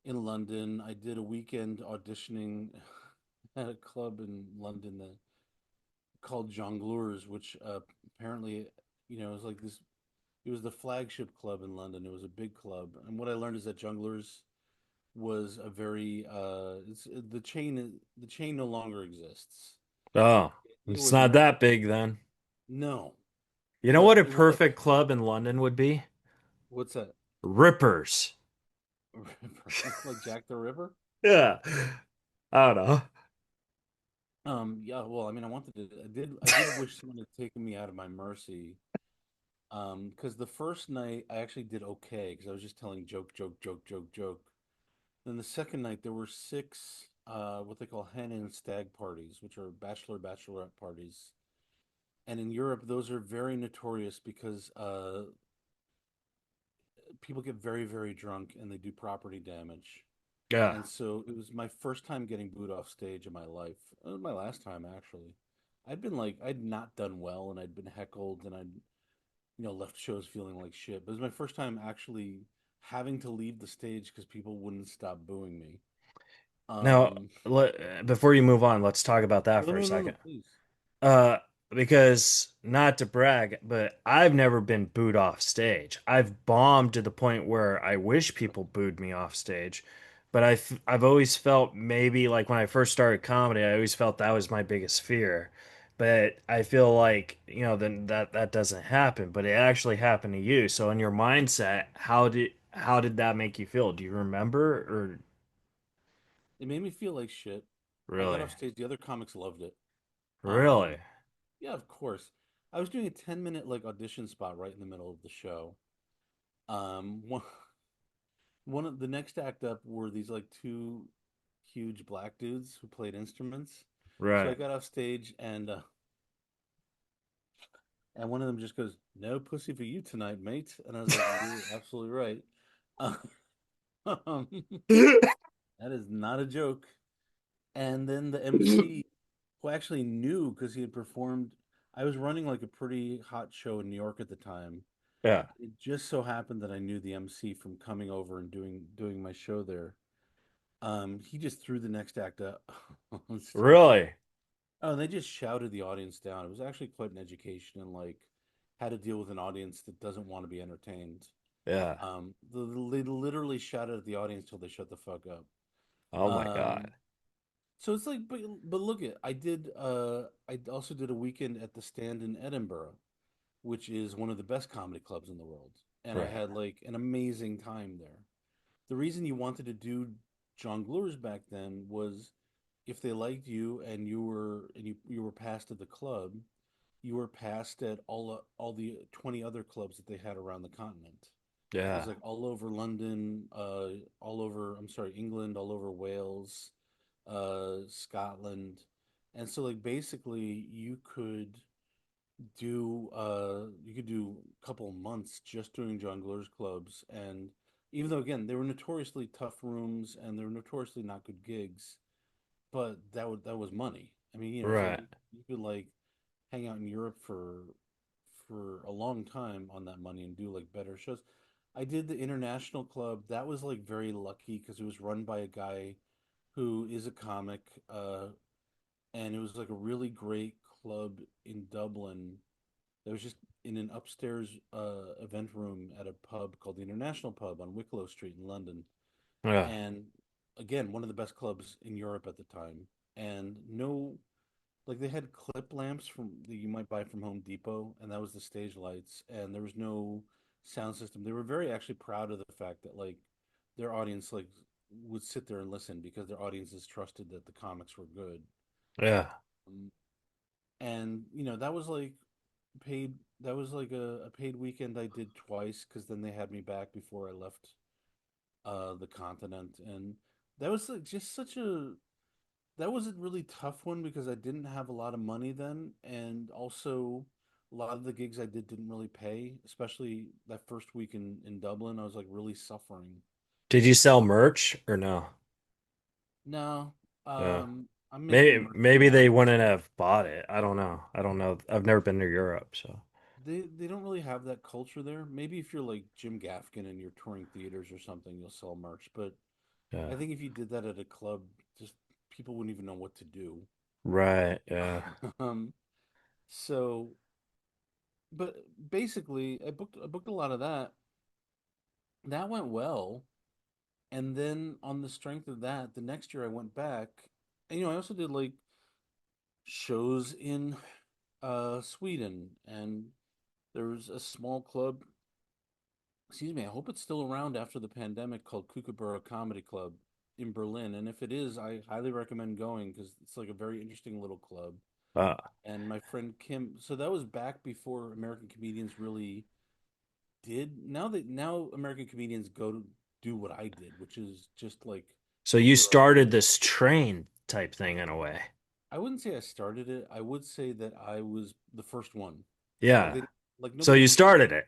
in London. I did a weekend auditioning at a club in London that called Jongleurs, which apparently, was like this. It was the flagship club in London. It was a big club, and what I learned is that Jongleurs was a very it's the chain no longer exists. Oh, It it's was not not that big then. no, You know but what a it was like perfect club in London would be? what's that? Rippers. Like Jack the Ripper? Yeah. I don't know. Yeah, well, I mean, I did wish someone had taken me out of my mercy. Because the first night I actually did okay because I was just telling joke, joke, joke, joke, joke. Then the second night there were six what they call hen and stag parties, which are bachelorette parties. And in Europe, those are very notorious because people get very, very drunk and they do property damage. Yeah. And so it was my first time getting booed off stage in my life. It was my last time, actually. I'd not done well and I'd been heckled and I'd left shows feeling like shit. But it was my first time actually having to leave the stage because people wouldn't stop booing me. Now, Um, before you move on, let's talk about that no, for a no, no, no, second. please. Uh, because not to brag, but I've never been booed off stage. I've bombed to the point where I wish people booed me off stage. But I've always felt maybe like when I first started comedy, I always felt that was my biggest fear. But I feel like, then that doesn't happen, but it actually happened to you. So in your mindset, how did that make you feel? Do you remember or It made me feel like shit. I got really? off stage. The other comics loved it. Really? Um, yeah, of course. I was doing a 10-minute like audition spot right in the middle of the show. One, one of the next act up were these like two huge black dudes who played instruments. So I Right. got off stage and one of them just goes, "No pussy for you tonight, mate." And I was like, "You're absolutely right." Um, that is not a joke. And then the MC, who actually knew because he had performed, I was running like a pretty hot show in New York at the time. Yeah. It just so happened that I knew the MC from coming over and doing my show there. He just threw the next act up on stage. Really? Oh, and they just shouted the audience down. It was actually quite an education and like how to deal with an audience that doesn't want to be entertained. Yeah. They literally shouted at the audience till they shut the fuck up. Oh my God. Um, so it's like, but look at I also did a weekend at the Stand in Edinburgh, which is one of the best comedy clubs in the world, and I Right. had like an amazing time there. The reason you wanted to do jongleurs back then was if they liked you and you were passed at the club, you were passed at all the 20 other clubs that they had around the continent. It was Yeah. like all over London, all over, I'm sorry, England, all over Wales, Scotland. And so like basically you could do you could do a couple of months just doing jongleurs clubs, and even though again they were notoriously tough rooms and they were notoriously not good gigs, but that was money. I mean, so Right. you could like hang out in Europe for a long time on that money and do like better shows. I did the international club. That was like very lucky because it was run by a guy who is a comic, and it was like a really great club in Dublin. That was just in an upstairs event room at a pub called the International Pub on Wicklow Street in London. Yeah. And again, one of the best clubs in Europe at the time. And no, like they had clip lamps from that you might buy from Home Depot, and that was the stage lights, and there was no sound system. They were very actually proud of the fact that like their audience like would sit there and listen because their audiences trusted that the comics were good. Yeah. Um, and that was like paid. That was like a paid weekend I did twice because then they had me back before I left the continent, and that was like just such a that was a really tough one because I didn't have a lot of money then, and also a lot of the gigs I did didn't really pay, especially that first week in Dublin. I was like really suffering. Did you sell merch or no? No, Yeah. I'm making Maybe merch maybe now. they wouldn't have bought it. I don't know. I don't know. I've never been to Europe, so They don't really have that culture there. Maybe if you're like Jim Gaffigan and you're touring theaters or something, you'll sell merch. But yeah. I think if you did that at a club, just people wouldn't even know what to do. Right. Yeah. um, so, but basically, I booked a lot of that. That went well, and then on the strength of that, the next year I went back. And I also did like shows in Sweden, and there was a small club, excuse me, I hope it's still around after the pandemic, called Kookaburra Comedy Club in Berlin. And if it is, I highly recommend going because it's like a very interesting little club. Uh, And my friend Kim, so that was back before American comedians really did. Now American comedians go to do what I did, which is just like so you tour around started Europe. this train type thing in a way. I wouldn't say I started it. I would say that I was the first one. Like Yeah. they like So nobody you knew. started it.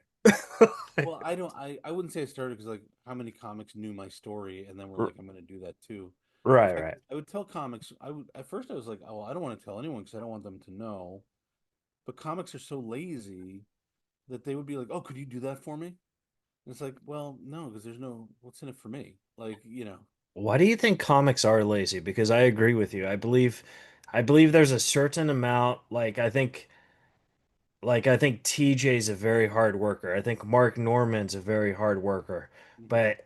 Well, I don't. I wouldn't say I started because like how many comics knew my story and then were R- like, I'm going to do that too. In Right, fact, right. I would tell comics. I would at first I was like, oh, I don't want to tell anyone because I don't want them to know. But comics are so lazy that they would be like, oh, could you do that for me? And it's like, well, no, because there's no what's in it for me. Like, Why do you think comics are lazy? Because I agree with you. I believe there's a certain amount, like I think TJ's a very hard worker. I think Mark Norman's a very hard worker. Mhm. But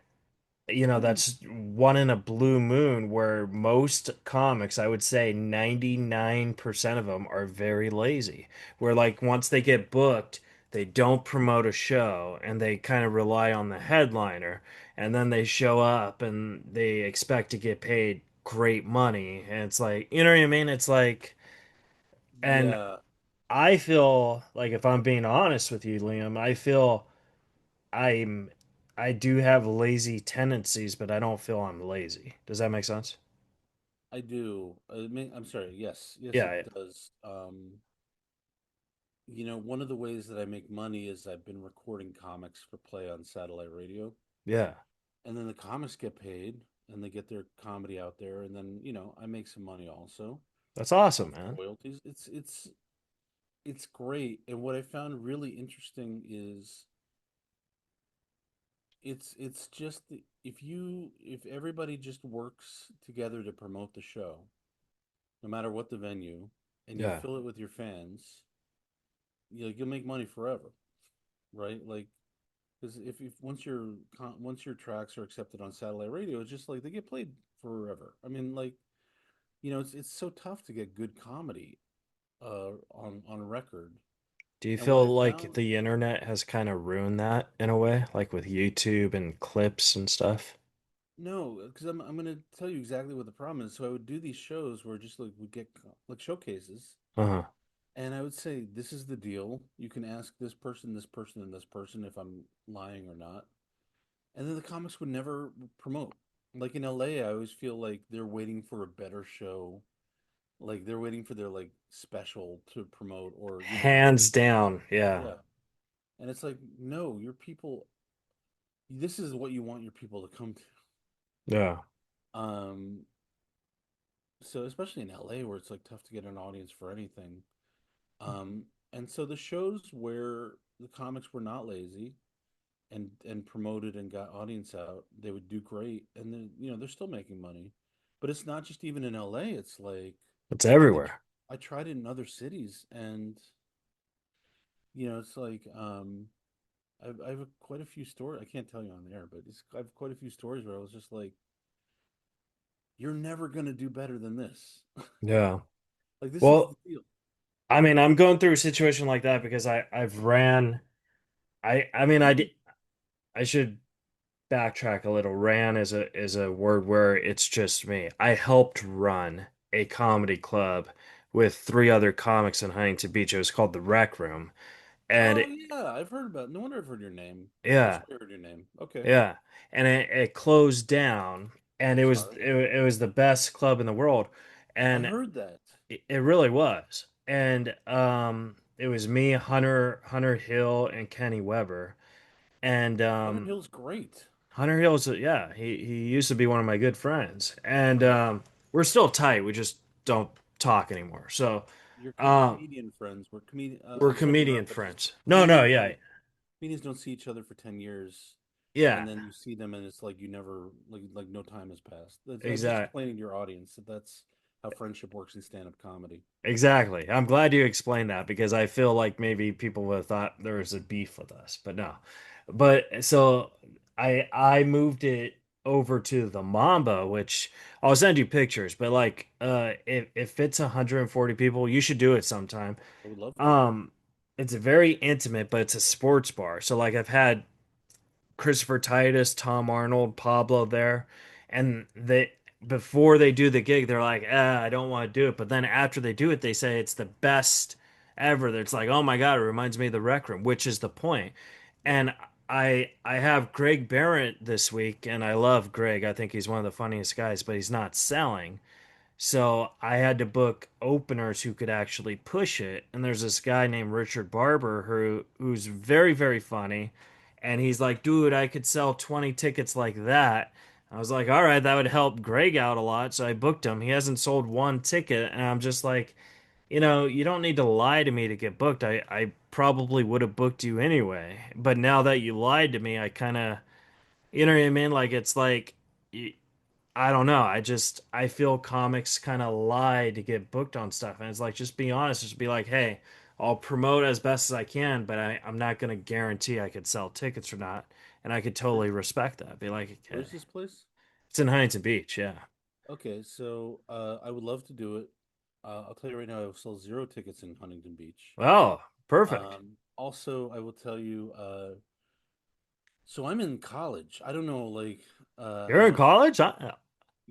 that's one in a blue moon where most comics, I would say 99% of them are very lazy. Where like once they get booked, they don't promote a show and they kind of rely on the headliner. And then they show up and they expect to get paid great money. And it's like, you know what I mean? It's like, and Yeah, I feel like if I'm being honest with you, Liam, I feel I'm I do have lazy tendencies, but I don't feel I'm lazy. Does that make sense? I do. I mean, I'm sorry. Yes, yes, it Yeah, does. One of the ways that I make money is I've been recording comics for play on satellite radio, yeah. and then the comics get paid and they get their comedy out there, and then I make some money also That's awesome, off man. royalties. It's great, and what I found really interesting is it's just if everybody just works together to promote the show, no matter what the venue, and you Yeah. fill it with your fans, you'll make money forever, right? Like, because if once your tracks are accepted on satellite radio, it's just like they get played forever. I mean, like, it's so tough to get good comedy on record. Do you And what feel I like found, the internet has kind of ruined that in a way, like with YouTube and clips and stuff? no, because I'm gonna tell you exactly what the problem is. So I would do these shows where just like we get like showcases, Uh-huh. and I would say, this is the deal. You can ask this person, and this person if I'm lying or not. And then the comics would never promote. Like in LA, I always feel like they're waiting for a better show Like they're waiting for their like special to promote, or Hands down. Yeah. yeah. And it's like, no, your people, this is what you want your people to come to. Yeah. Um, so especially in LA where it's like tough to get an audience for anything. Um, and so the shows where the comics were not lazy and promoted and got audience out, they would do great. And then, they're still making money. But it's not just even in LA, it's like It's I everywhere. I tried it in other cities, and it's like I have quite a few stories. I can't tell you on the air, but I have quite a few stories where I was just like, "You're never gonna do better than this." Yeah. Like this is the Well, deal. I mean, I'm going through a situation like that because I've ran I mean I should backtrack a little. Ran is a word where it's just me. I helped run a comedy club with three other comics in Huntington Beach. It was called the Rec Room. And Oh yeah, I've heard about. No wonder I've heard your name. I'm yeah, sorry I heard your name. Okay, yeah. And it closed down and I'm sorry. it was the best club in the world. I And heard that. it really was. And it was me, Hunter Hill, and Kenny Weber. And Hunter Hill's great. Hunter Hill's yeah, he used to be one of my good friends. And Uh-huh. we're still tight. We just don't talk anymore. So Your um comedian friends were comedian. we're I'm sorry to comedian interrupt, but just friends. No, no, yeah. comedians don't see each other for 10 years, and Yeah, then you see them, and it's like you never like no time has passed. I'm just exactly. explaining to your audience that that's how friendship works in stand-up comedy. Exactly. I'm glad you explained that because I feel like maybe people would have thought there was a beef with us, but no. But so I moved it over to the Mamba, which I'll send you pictures, but like if it's 140 people, you should do it sometime. I would love to. Um it's very intimate, but it's a sports bar. So like I've had Christopher Titus, Tom Arnold, Pablo there, and they before they do the gig, they're like, I don't want to do it. But then after they do it, they say it's the best ever. It's like, oh my God, it reminds me of the Rec Room, which is the point. Yeah. And I have Greg Barrett this week, and I love Greg. I think he's one of the funniest guys, but he's not selling. So I had to book openers who could actually push it. And there's this guy named Richard Barber who's very, very funny. And he's like, dude, I could sell 20 tickets like that. I was like, all right, that would help Greg out a lot. So I booked him. He hasn't sold one ticket. And I'm just like, you don't need to lie to me to get booked. I probably would have booked you anyway. But now that you lied to me, I kind of, you know what I mean? Like, it's like, I don't know. I feel comics kind of lie to get booked on stuff, and it's like just be honest. Just be like, hey, I'll promote as best as I can, but I'm not gonna guarantee I could sell tickets or not, and I could totally Where's respect that. Be like, okay, Where's this place? it's in Huntington Beach, yeah. Okay, so I would love to do it. I'll tell you right now, I will sell zero tickets in Huntington Beach. Oh, perfect. Also, I will tell you, so I'm in college. I don't know, like, I You're don't in know. college?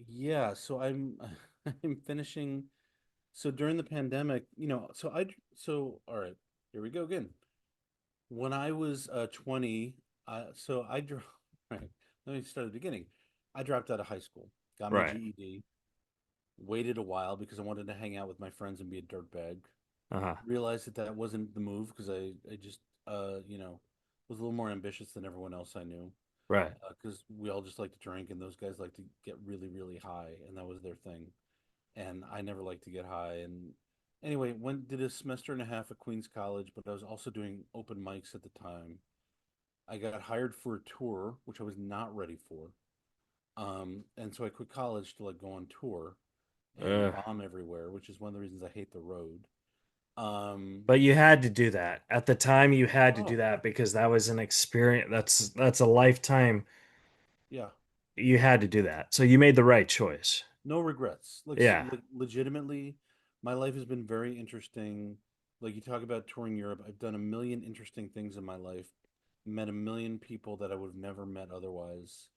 Yeah, so I'm I'm finishing. So during the pandemic, so all right, here we go again. When I was 20, so I dro right. Let me start at the beginning. I dropped out of high school, got my Right. GED, waited a while because I wanted to hang out with my friends and be a dirtbag. Uh-huh. Realized that that wasn't the move because I just was a little more ambitious than everyone else I knew Right. because we all just like to drink and those guys like to get really really high and that was their thing and I never liked to get high and anyway went did a semester and a half at Queens College but I was also doing open mics at the time. I got hired for a tour which I was not ready for, and so I quit college to like go on tour and Uh, bomb everywhere, which is one of the reasons I hate the road. um but you had to do that. At the time, you had to do oh that because that was an experience. That's a lifetime. yeah, You had to do that. So you made the right choice. no regrets. Yeah. Like legitimately, my life has been very interesting. Like you talk about touring Europe, I've done a million interesting things in my life, met a million people that I would have never met otherwise.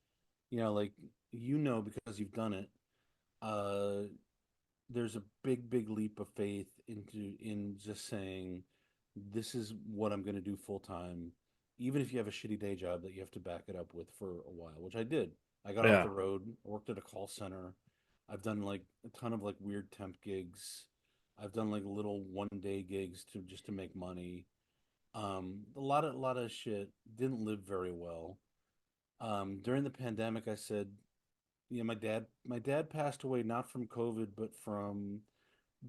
Like because you've done it. Uh, there's a big leap of faith in just saying, this is what I'm going to do full time, even if you have a shitty day job that you have to back it up with for a while, which I did. I got off Yeah. the road, worked at a call center. I've done like a ton of like weird temp gigs. I've done like little 1 day gigs to just to make money. A lot of shit. Didn't live very well. During the pandemic, I said, my dad passed away not from COVID, but from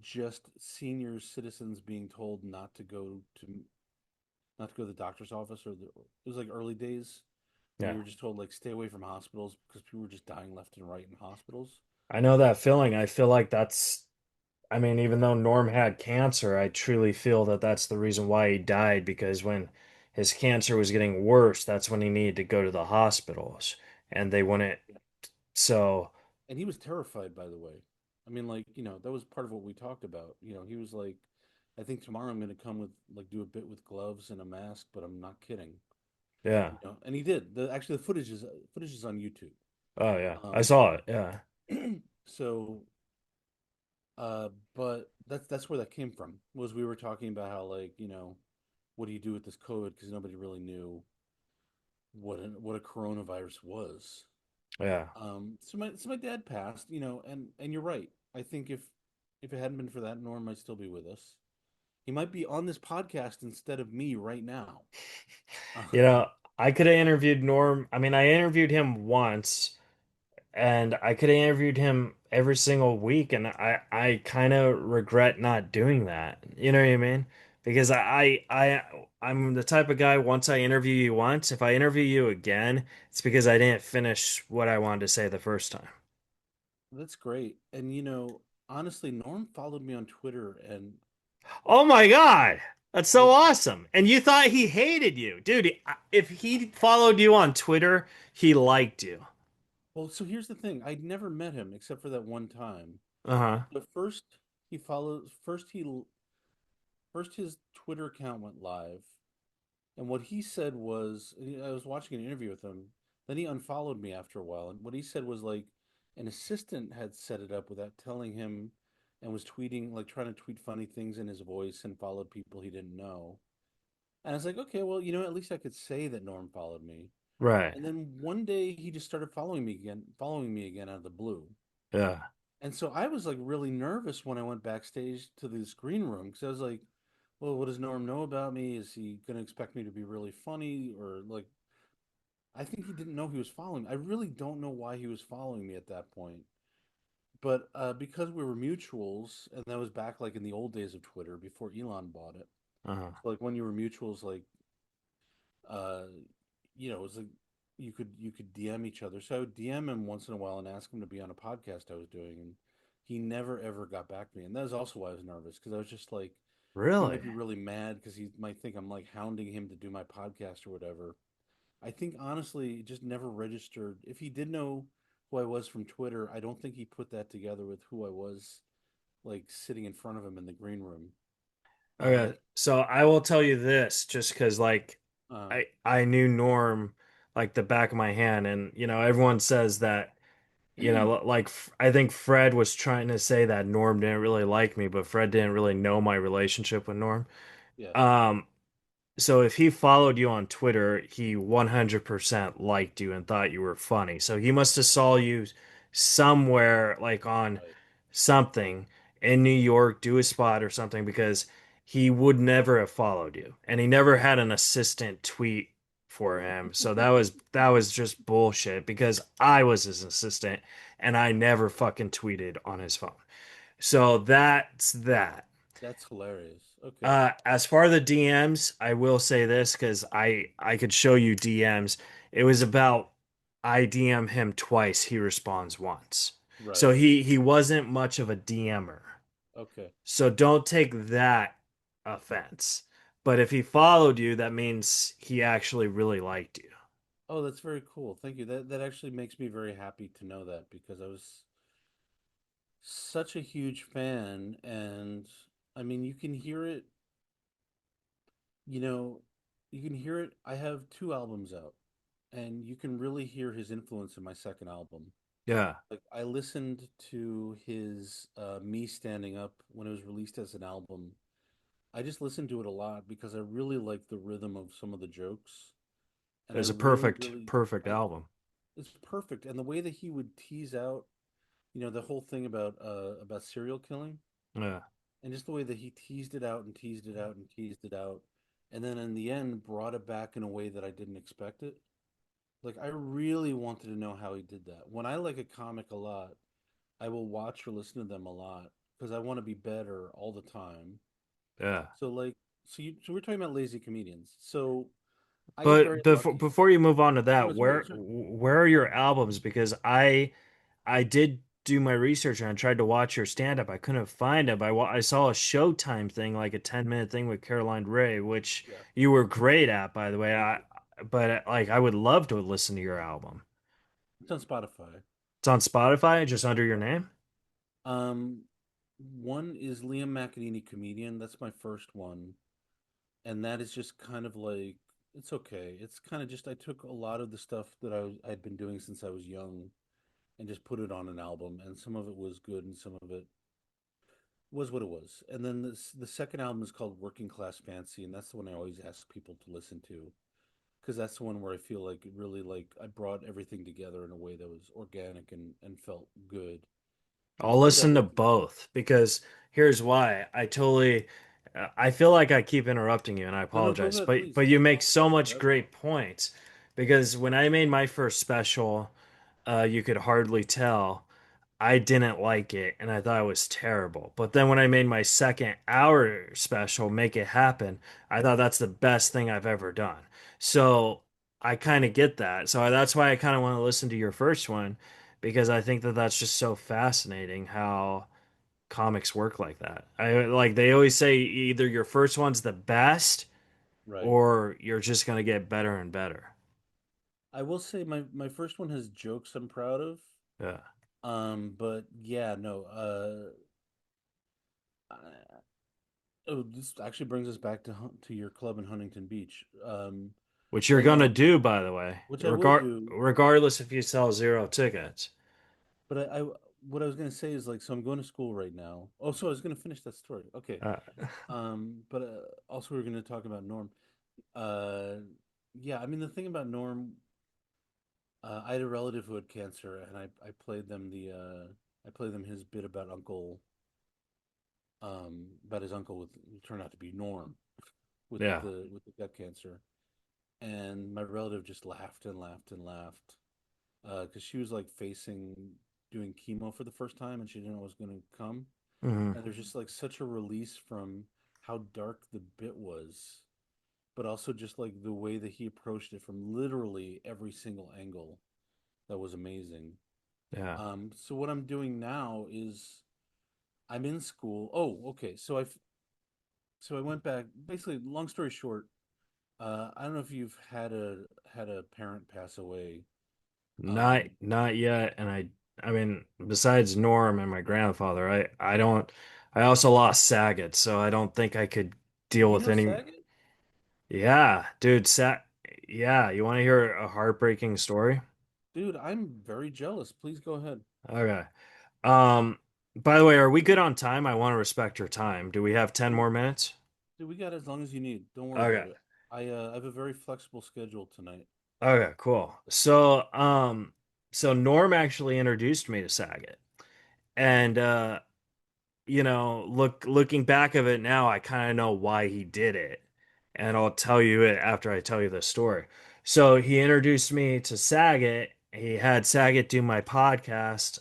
just senior citizens being told not to go to the doctor's office, it was like early days when Yeah. you were just told like stay away from hospitals because people were just dying left and right in hospitals. I know that feeling. I feel like that's, I mean, even though Norm had cancer, I truly feel that that's the reason why he died because when his cancer was getting worse, that's when he needed to go to the hospitals and they wouldn't. Yeah. So, And he was terrified, by the way. I mean, like, that was part of what we talked about. He was like, I think tomorrow I'm going to come with, like, do a bit with gloves and a mask, but I'm not kidding. yeah. And he did. Actually, the footage is on YouTube. Oh, yeah. I Um, saw it. Yeah. so, but that's where that came from. Was we were talking about how, like, what do you do with this COVID? Because nobody really knew what a coronavirus was. Yeah. So my dad passed, and you're right. I think if it hadn't been for that, Norm might still be with us. He might be on this podcast instead of me right now. You Um, know, I could have interviewed Norm. I mean, I interviewed him once and I could have interviewed him every single week, and I kind of regret not doing that. You know what I mean? Because I'm the type of guy, once I interview you once, if I interview you again, it's because I didn't finish what I wanted to say the first time. that's great. And honestly, Norm followed me on Twitter, and Oh my God. That's so I awesome. And you thought he hated you. Dude, if he followed you on Twitter, he liked you. well, so here's the thing. I'd never met him except for that one time. Uh-huh. The first his Twitter account went live. And what he said was, I was watching an interview with him. Then he unfollowed me after a while. And what he said was like an assistant had set it up without telling him and was tweeting, like trying to tweet funny things in his voice and followed people he didn't know. And I was like, okay, well, at least I could say that Norm followed me. Right. And then one day he just started following me again out of the blue. Yeah. And so I was like really nervous when I went backstage to this green room because I was like, well, what does Norm know about me? Is he going to expect me to be really funny or like I think he didn't know he was following me. I really don't know why he was following me at that point. But because we were mutuals, and that was back like in the old days of Twitter before Elon bought it. Uh-huh. So like when you were mutuals, like uh, it was like you could DM each other. So I would DM him once in a while and ask him to be on a podcast I was doing, and he never ever got back to me. And that was also why I was nervous because I was just like, he Really? might be really mad because he might think I'm like hounding him to do my podcast or whatever. I think honestly, it just never registered. If he did know who I was from Twitter, I don't think he put that together with who I was, like sitting in front of him in the green room. Okay, Um, so I will tell you this just because like uh, I knew Norm like the back of my hand, and everyone says that like I think Fred was trying to say that Norm didn't really like me, but Fred didn't really know my relationship with Norm. yeah, Um so if he followed you on Twitter, he 100% liked you and thought you were funny. So he must have saw you somewhere like on right. something in New York, do a spot or something because he would never have followed you. And he never had an assistant tweet for him. So that was just bullshit because I was his assistant and I never fucking tweeted on his phone. So that's that. That's hilarious. Okay, As far as the DMs, I will say this because I could show you DMs. It was about I DM him twice, he responds once. So right. he wasn't much of a DMer. Okay. So don't take that offense. But if he followed you, that means he actually really liked you. Oh, that's very cool. Thank you. That actually makes me very happy to know that because I was such a huge fan, and I mean, you know, you can hear it. I have two albums out, and you can really hear his influence in my second album. Yeah. Like I listened to his Me Standing Up when it was released as an album. I just listened to it a lot because I really liked the rhythm of some of the jokes, It and I was a really, perfect, really, perfect I album. it's perfect. And the way that he would tease out the whole thing about serial killing, Yeah. and just the way that he teased it out and teased it out and teased it out, and then in the end brought it back in a way that I didn't expect it. Like I really wanted to know how he did that. When I like a comic a lot, I will watch or listen to them a lot because I want to be better all the time. Yeah. So like, so we're talking about lazy comedians. So I get very But lucky. before you move on to Oh, that, sorry, sorry. where are your albums? Because I did do my research and I tried to watch your stand-up. I couldn't find them. I saw a Showtime thing, like a 10-minute thing with Caroline Ray, which Yeah, you were great at, by the way. thank you. But like I would love to listen to your album. It's on Spotify. It's on Spotify, just under your Yeah. name. Um, One is Liam McEneaney comedian. That's my first one, and that is just kind of like it's okay. It's kind of just I took a lot of the stuff that I'd been doing since I was young and just put it on an album, and some of it was good and some of it was what it was. And then the second album is called Working Class Fancy, and that's the one I always ask people to listen to because that's the one where I feel like it really like I brought everything together in a way that was organic and felt good. And I'll part of that listen to was both because here's why. I feel like I keep interrupting you and I no, no, go apologize, ahead, but please. you No, make I'm so happy to much have you. great points because when I made my first special, you could hardly tell I didn't like it and I thought it was terrible. But then when I made my second hour special, Make It Happen, I thought that's the best thing I've ever done. So I kind of get that. So that's why I kind of want to listen to your first one because I think that that's just so fascinating how comics work like that. I like they always say either your first one's the best Right. or you're just gonna get better and better. I will say my first one has jokes I'm proud of. Yeah. But yeah, no. I- oh, this actually brings us back to your club in Huntington Beach. Which you're I gonna do, by the way, which I will do. regardless if you sell zero tickets. But what I was gonna say is like, so I'm going to school right now. Oh, so I was gonna finish that story. Okay. Uh, But also we are gonna talk about Norm. Uh, yeah, I mean the thing about Norm, I had a relative who had cancer, and I played them I played them his bit about his uncle with who turned out to be Norm yeah. with the gut cancer, and my relative just laughed and laughed and laughed because she was like facing doing chemo for the first time, and she didn't know what was going to come, Hmm. and there's just like such a release from how dark the bit was, but also just like the way that he approached it from literally every single angle that was amazing. Yeah. So what I'm doing now is I'm in school. Oh, okay. So I went back. Basically, long story short, I don't know if you've had a parent pass away. Um, Not yet. And I mean, besides Norm and my grandfather, I don't I also lost Saget, so I don't think I could deal you with know any. Saget? Yeah, dude, yeah, you want to hear a heartbreaking story? Dude, I'm very jealous. Please go ahead. Okay. Um, by the way, are we good on time? I want to respect your time. Do we have 10 We, more minutes? dude, we got as long as you need. Don't worry Okay. about it. I have a very flexible schedule tonight. Okay, cool. So Norm actually introduced me to Saget. And looking back of it now, I kind of know why he did it. And I'll tell you it after I tell you the story. So he introduced me to Saget. He had Saget do my podcast,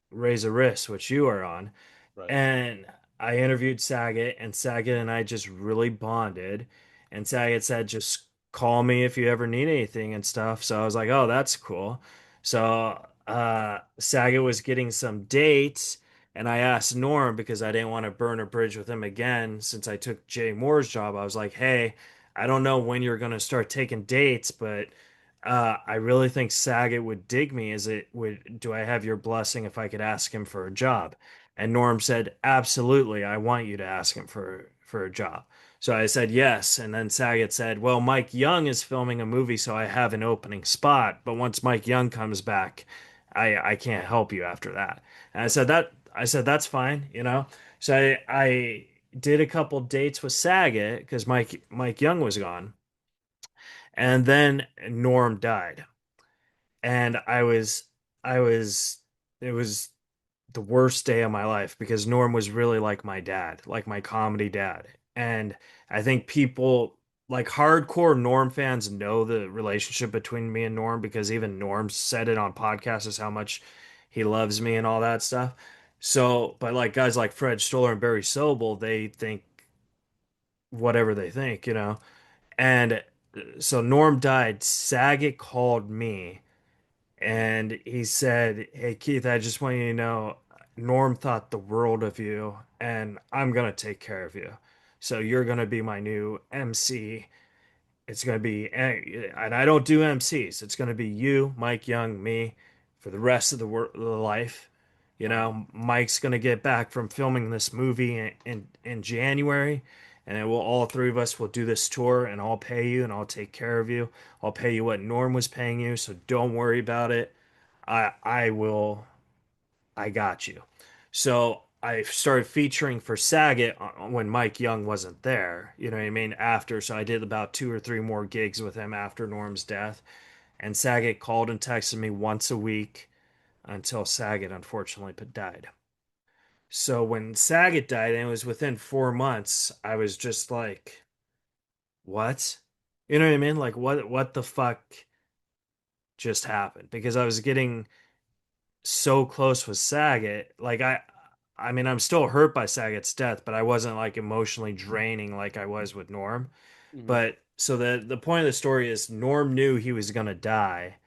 Reza Rifts, which you are on. Right. And I interviewed Saget, and Saget and I just really bonded. And Saget said, just call me if you ever need anything and stuff. So I was like, oh, that's cool. So Saget was getting some dates, and I asked Norm because I didn't want to burn a bridge with him again since I took Jay Moore's job. I was like, hey, I don't know when you're going to start taking dates, but I really think Saget would dig me. Do I have your blessing if I could ask him for a job? And Norm said, absolutely, I want you to ask him for a job. So I said yes. And then Saget said, well, Mike Young is filming a movie, so I have an opening spot. But once Mike Young comes back, I can't help you after that. And Sure. I said that's fine, you know. So I did a couple dates with Saget because Mike Young was gone. And then Norm died. And I was it was the worst day of my life because Norm was really like my dad, like my comedy dad. And I think people like hardcore Norm fans know the relationship between me and Norm because even Norm said it on podcasts is how much he loves me and all that stuff. So, but like guys like Fred Stoller and Barry Sobel, they think whatever they think, you know. And so Norm died. Saget called me and he said, "Hey Keith, I just want you to know Norm thought the world of you and I'm gonna take care of you. So you're gonna be my new MC. It's going to be, and I don't do MCs. It's going to be you, Mike Young, me, for the rest of the life. You Wow. know, Mike's going to get back from filming this movie in January, and it will all three of us will do this tour, and I'll pay you, and I'll take care of you. I'll pay you what Norm was paying you, so don't worry about it. I will. I got you. So I started featuring for Saget when Mike Young wasn't there. You know what I mean? After, so I did about two or three more gigs with him after Norm's death. And Saget called and texted me once a week until Saget unfortunately died. So when Saget died, and it was within 4 months, I was just like, what? You know what I mean? Like, what the fuck just happened? Because I was getting so close with Saget. I mean, I'm still hurt by Saget's death, but I wasn't like emotionally draining like I was with Norm. Hmm. But so the point of the story is Norm knew he was gonna die,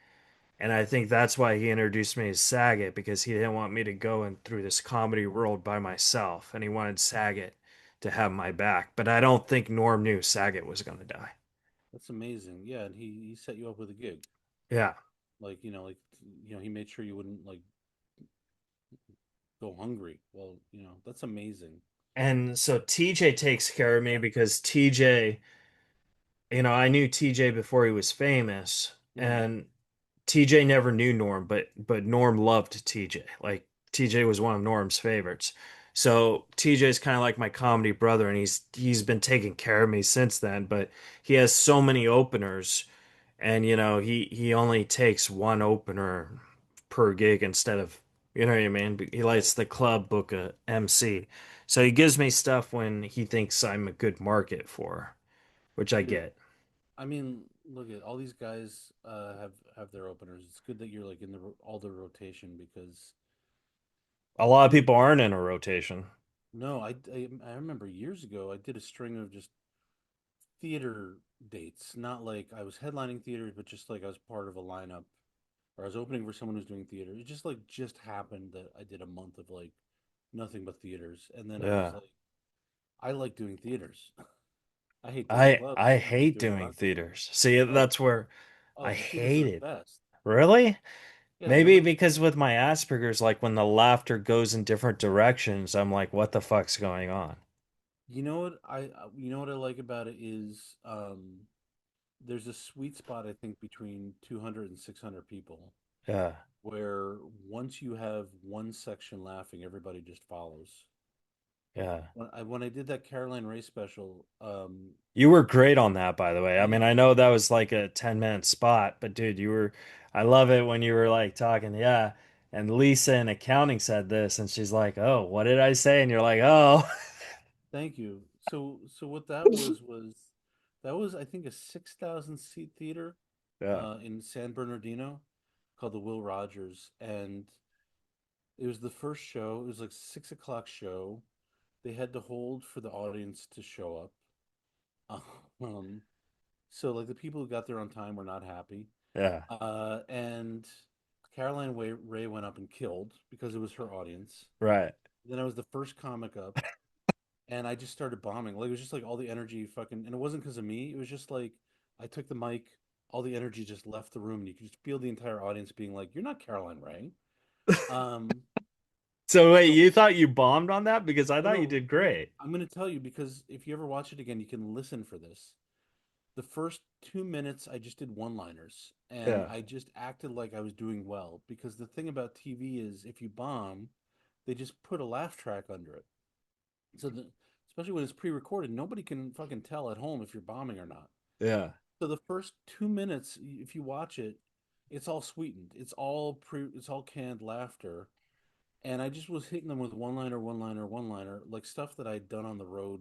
and I think that's why he introduced me as Saget because he didn't want me to go in through this comedy world by myself, and he wanted Saget to have my back. But I don't think Norm knew Saget was gonna die. That's amazing. Yeah, and he set you up with a gig. Yeah. He made sure you wouldn't like go hungry. Well, that's amazing. And so TJ takes care of me because TJ, I knew TJ before he was famous, Hmm. and TJ never knew Norm, but Norm loved TJ. Like TJ was one of Norm's favorites. So TJ's kind of like my comedy brother, and he's been taking care of me since then. But he has so many openers, and he only takes one opener per gig instead of what I mean. He Right. lets the club book a MC, so he gives me stuff when he thinks I'm a good market for, which I Dude, get. I mean, look at all these guys have their openers. It's good that you're like in all the rotation because A lot of you people aren't in a rotation. no, I remember years ago I did a string of just theater dates, not like I was headlining theaters, but just like I was part of a lineup or I was opening for someone who's doing theater. It just happened that I did a month of like nothing but theaters, and then I was Yeah. like, I like doing theaters. I hate doing I clubs. I hate hate doing doing concerts. theaters. See, Oh, that's where I oh, theaters are hate the it. best. Really? Yeah, Maybe nobody. because with my Asperger's, like when the laughter goes in different directions, I'm like, what the fuck's going on? You know what I like about it is there's a sweet spot I think between 200 and 600 people Yeah. where once you have one section laughing, everybody just follows. Yeah. When I did that Caroline Ray special, You were great on that, by the way. I mean, thank I you, know thank that you. was like a 10-minute spot, but dude, I love it when you were like talking, yeah. And Lisa in accounting said this, and she's like, oh, what did I say? And you're like, oh, Thank you. So what that was that was I think a 6,000 seat theater yeah, in San Bernardino called the Will Rogers, and it was the first show. It was like 6 o'clock show. They had to hold for the audience to show up. Um, so like the people who got there on time were not happy. yeah, And Ray went up and killed because it was her audience. right. Then I was the first comic up, and I just started bombing. Like it was just like all the energy fucking, and it wasn't because of me. It was just like I took the mic, all the energy just left the room, and you could just feel the entire audience being like, "You're not Caroline Ray." Um, So wait, so you thought you bombed on that? Because I oh thought you no, did great. I'm gonna tell you because if you ever watch it again, you can listen for this. The first 2 minutes, I just did one-liners, and Yeah, I just acted like I was doing well because the thing about TV is if you bomb, they just put a laugh track under it. So especially when it's pre-recorded, nobody can fucking tell at home if you're bombing or not. yeah, So the first 2 minutes, if you watch it, it's all sweetened. It's all canned laughter, and I just was hitting them with one liner, one liner, one liner, like stuff that I'd done on the road,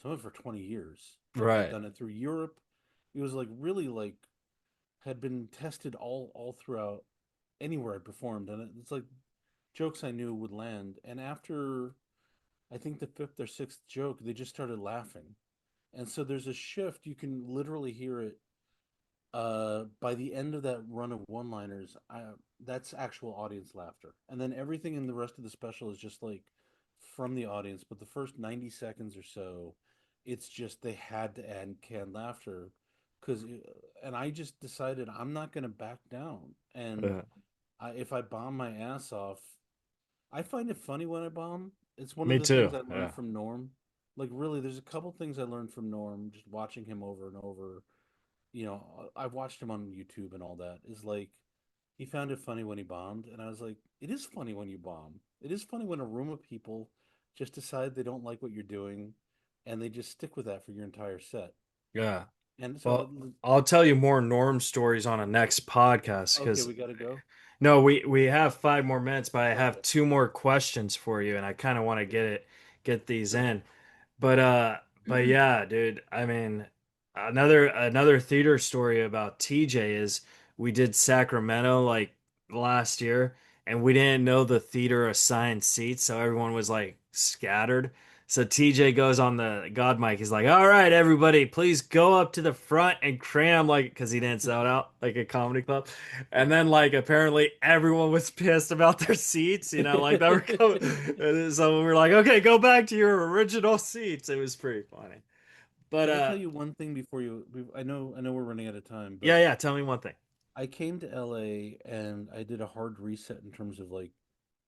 some of it for 20 years. Like I'd Right. done it through Europe. It was like really like had been tested all throughout anywhere I performed, and it's like jokes I knew would land. And after I think the fifth or sixth joke, they just started laughing, and so there's a shift. You can literally hear it by the end of that run of one-liners. That's actual audience laughter, and then everything in the rest of the special is just like from the audience. But the first 90 seconds or so, it's just they had to add canned laughter because, and I just decided I'm not going to back down. And Yeah. if I bomb my ass off, I find it funny when I bomb. It's one of Me the too. things I Yeah. learned from Norm. Like really, there's a couple things I learned from Norm just watching him over and over. I've watched him on YouTube and all that. Is like he found it funny when he bombed, and I was like, it is funny when you bomb. It is funny when a room of people just decide they don't like what you're doing, and they just stick with that for your entire set. Yeah. And so, Well, I'll tell you more Norm stories on a next podcast okay, because we got to go. no, we have 5 more minutes, but I have Okay, two more questions for you, and I kind of want to get these sure. in. But yeah, dude. I mean, another theater story about TJ is we did Sacramento like last year, and we didn't know the theater assigned seats, so everyone was like scattered. So TJ goes on the God mic. He's like, "All right, everybody, please go up to the front and cram like because he didn't sell out like a comedy club." And then like apparently everyone was pissed about their seats, like they were coming. And so we were like, okay, go back to your original seats. It was pretty funny. But Can I tell you one thing before you? I know we're running out of time, but yeah, yeah, tell me one thing. I came to LA and I did a hard reset in terms of like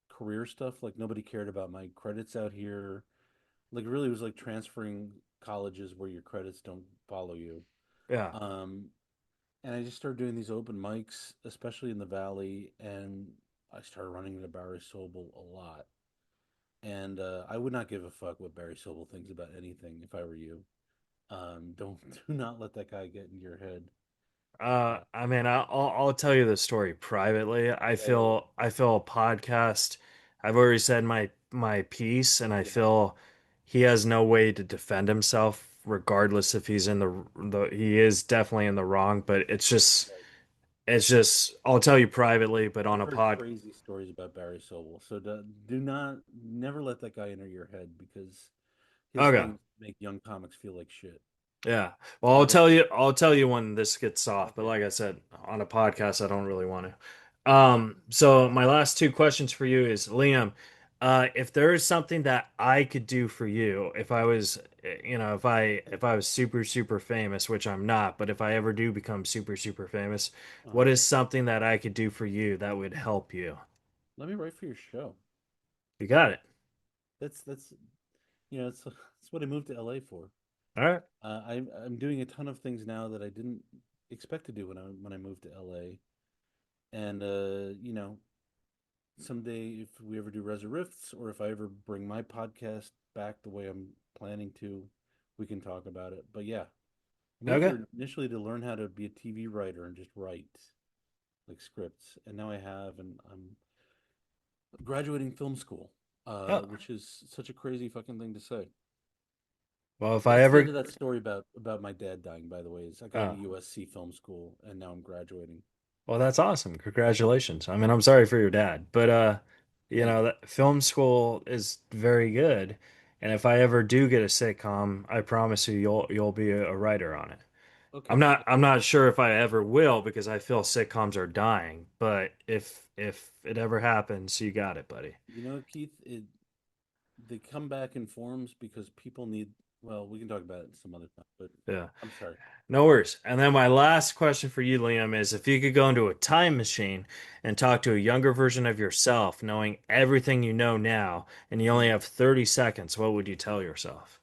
career stuff. Like nobody cared about my credits out here. Like really it was like transferring colleges where your credits don't follow you. Yeah. Um, and I just started doing these open mics, especially in the Valley, and I started running into Barry Sobel a lot. And I would not give a fuck what Barry Sobel thinks about anything if I were you. Don't do not let that guy get into your head. I mean, I'll tell you the story privately. I Yeah, yeah, feel I feel a podcast. I've already said my piece, and I yeah. feel he has no way to defend himself, regardless if he's in the he is definitely in the wrong. But Right. it's just I'll tell you privately, but on I've a heard pod. crazy stories about Barry Sobel, so do not never let that guy enter your head because he'll Okay. make young comics feel like shit. Yeah. Well, But I'll tell you when this gets off, but okay, like I said, on a podcast, I don't really want to. So my last two questions for you is Liam, if there is something that I could do for you, if I was, if I was super, super famous, which I'm not, but if I ever do become super, super famous, what uh-huh. is something that I could do for you that would help you? Let me write for your show. You got it. That's that's what I moved to LA for. All right. I'm doing a ton of things now that I didn't expect to do when I moved to LA. And someday if we ever do Reza Rifts or if I ever bring my podcast back the way I'm planning to, we can talk about it. But yeah, I moved Okay. here initially to learn how to be a TV writer and just write like scripts, and now I have, and I'm graduating film school, Oh, which is such a crazy fucking thing to say. well, if I That's the end ever, of that story about my dad dying. By the way, is I got into oh. USC film school, and now I'm graduating. Well, that's awesome. Congratulations. I mean, I'm sorry for your dad, but Thank you. that film school is very good. And if I ever do get a sitcom, I promise you you'll be a writer on it. Okay. I'm not sure if I ever will because I feel sitcoms are dying, but if it ever happens, you got it, buddy. You know, Keith, they come back in forms because people need. Well, we can talk about it some other time, but Yeah. I'm sorry. No worries. And then my last question for you, Liam, is if you could go into a time machine and talk to a younger version of yourself, knowing everything you know now, and you only Mhm. have 30 seconds, what would you tell yourself?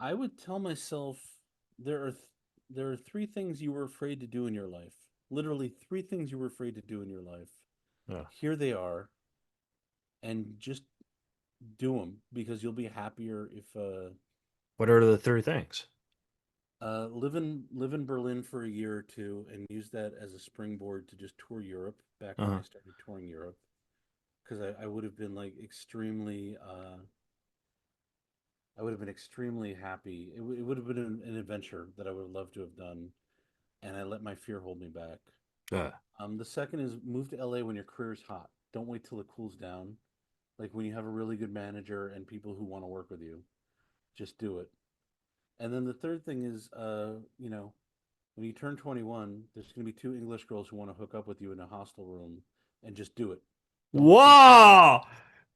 I would tell myself there are th- there are three things you were afraid to do in your life. Literally three things you were afraid to do in your life. Yeah. Here they are, and just do them because you'll be happier if What are the three things? live in Berlin for a year or two and use that as a springboard to just tour Europe back when Uh-huh. I started touring Europe. because I would have been like I would have been extremely happy. It would have been an adventure that I would have loved to have done, and I let my fear hold me back. Uh, The second is move to LA when your career's hot. Don't wait till it cools down. Like when you have a really good manager and people who want to work with you, just do it. And then the third thing is, when you turn 21, there's going to be two English girls who want to hook up with you in a hostel room, and just do it. Don't wait. Whoa!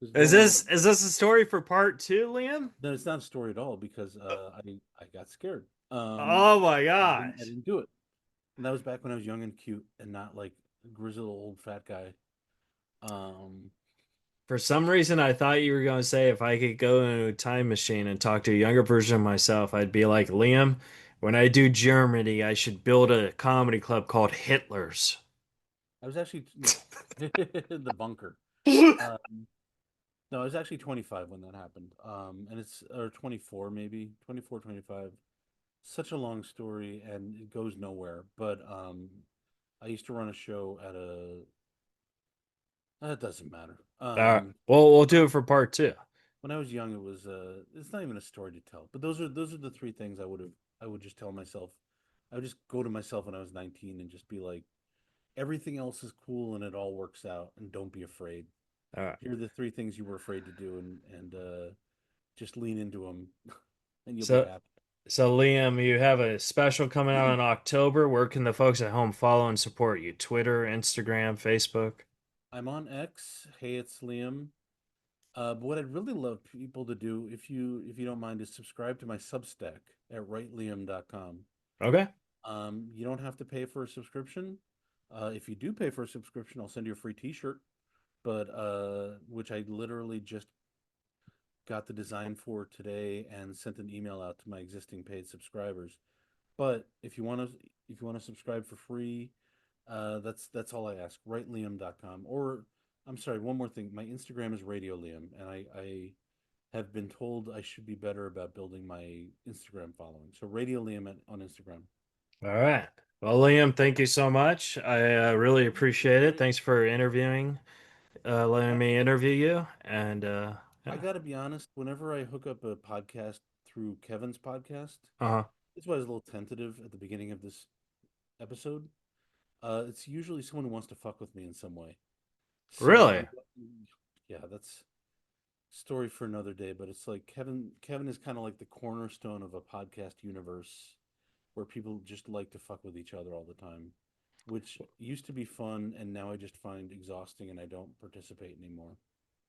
Just Is don't this wait. is this a story for part two, Liam? No, it's not a story at all because I got scared. Oh my I gosh. didn't do it, and that was back when I was young and cute and not like a grizzled old fat guy. Um, For some reason, I thought you were going to say if I could go into a time machine and talk to a younger version of myself, I'd be like, Liam, when I do Germany, I should build a comedy club called Hitler's. I was actually no, the bunker. Um, no, I was actually 25 when that happened. And it's or 24 maybe 24, 25. Such a long story and it goes nowhere. But I used to run a show at a. It doesn't matter. All right. Well, we'll do it for part two. When I was young, it was it's not even a story to tell. But those are the three things I would just tell myself. I would just go to myself when I was 19 and just be like, everything else is cool and it all works out, and don't be afraid. All right. Here are the three things you were afraid to do, and just lean into them, and you'll be So, happy. so Liam, you have a special coming out in October. Where can the folks at home follow and support you? Twitter, Instagram, Facebook? I'm on X. Hey, it's Liam. But what I'd really love people to do, if you don't mind, is subscribe to my Substack at writeliam.com. Okay. You don't have to pay for a subscription. If you do pay for a subscription, I'll send you a free T-shirt. But which I literally just got the design for today and sent an email out to my existing paid subscribers. But if you want to subscribe for free, that's all I ask. WriteLiam.com. Or I'm sorry, one more thing. My Instagram is Radio Liam, and I have been told I should be better about building my Instagram following. So Radio Liam on Instagram. All right. Well, Liam, thank you so much. I really appreciate it. Great. Thanks for interviewing, letting I, me interview you. And I yeah. got to be honest. Whenever I hook up a podcast through Kevin's podcast, Uh-huh. that's why I was a little tentative at the beginning of this episode. It's usually someone who wants to fuck with me in some way. So Really? yeah, that's story for another day. But it's like Kevin is kind of like the cornerstone of a podcast universe where people just like to fuck with each other all the time, which used to be fun, and now I just find exhausting, and I don't participate anymore.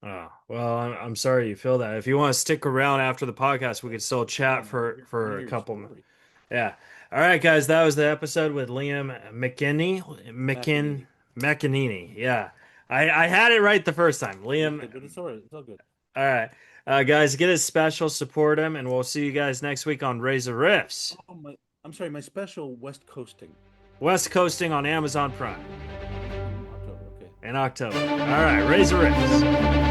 Oh, well, I'm sorry you feel that. If you want to stick around after the podcast, we could still No, chat no, I want to for hear a your couple. story, Yeah. All right, guys, that was the episode with Liam McEneaney. McEneaney. Yeah. I had it right the first time. You Liam. did, but it's all right. It's all good. All right. Guys, get his special, support him, and we'll see you guys next week on Reza Rifts. Oh my, I'm sorry. My special West Coasting West Coasting on Amazon Prime in October. Okay. in October. All right, Reza Rifts.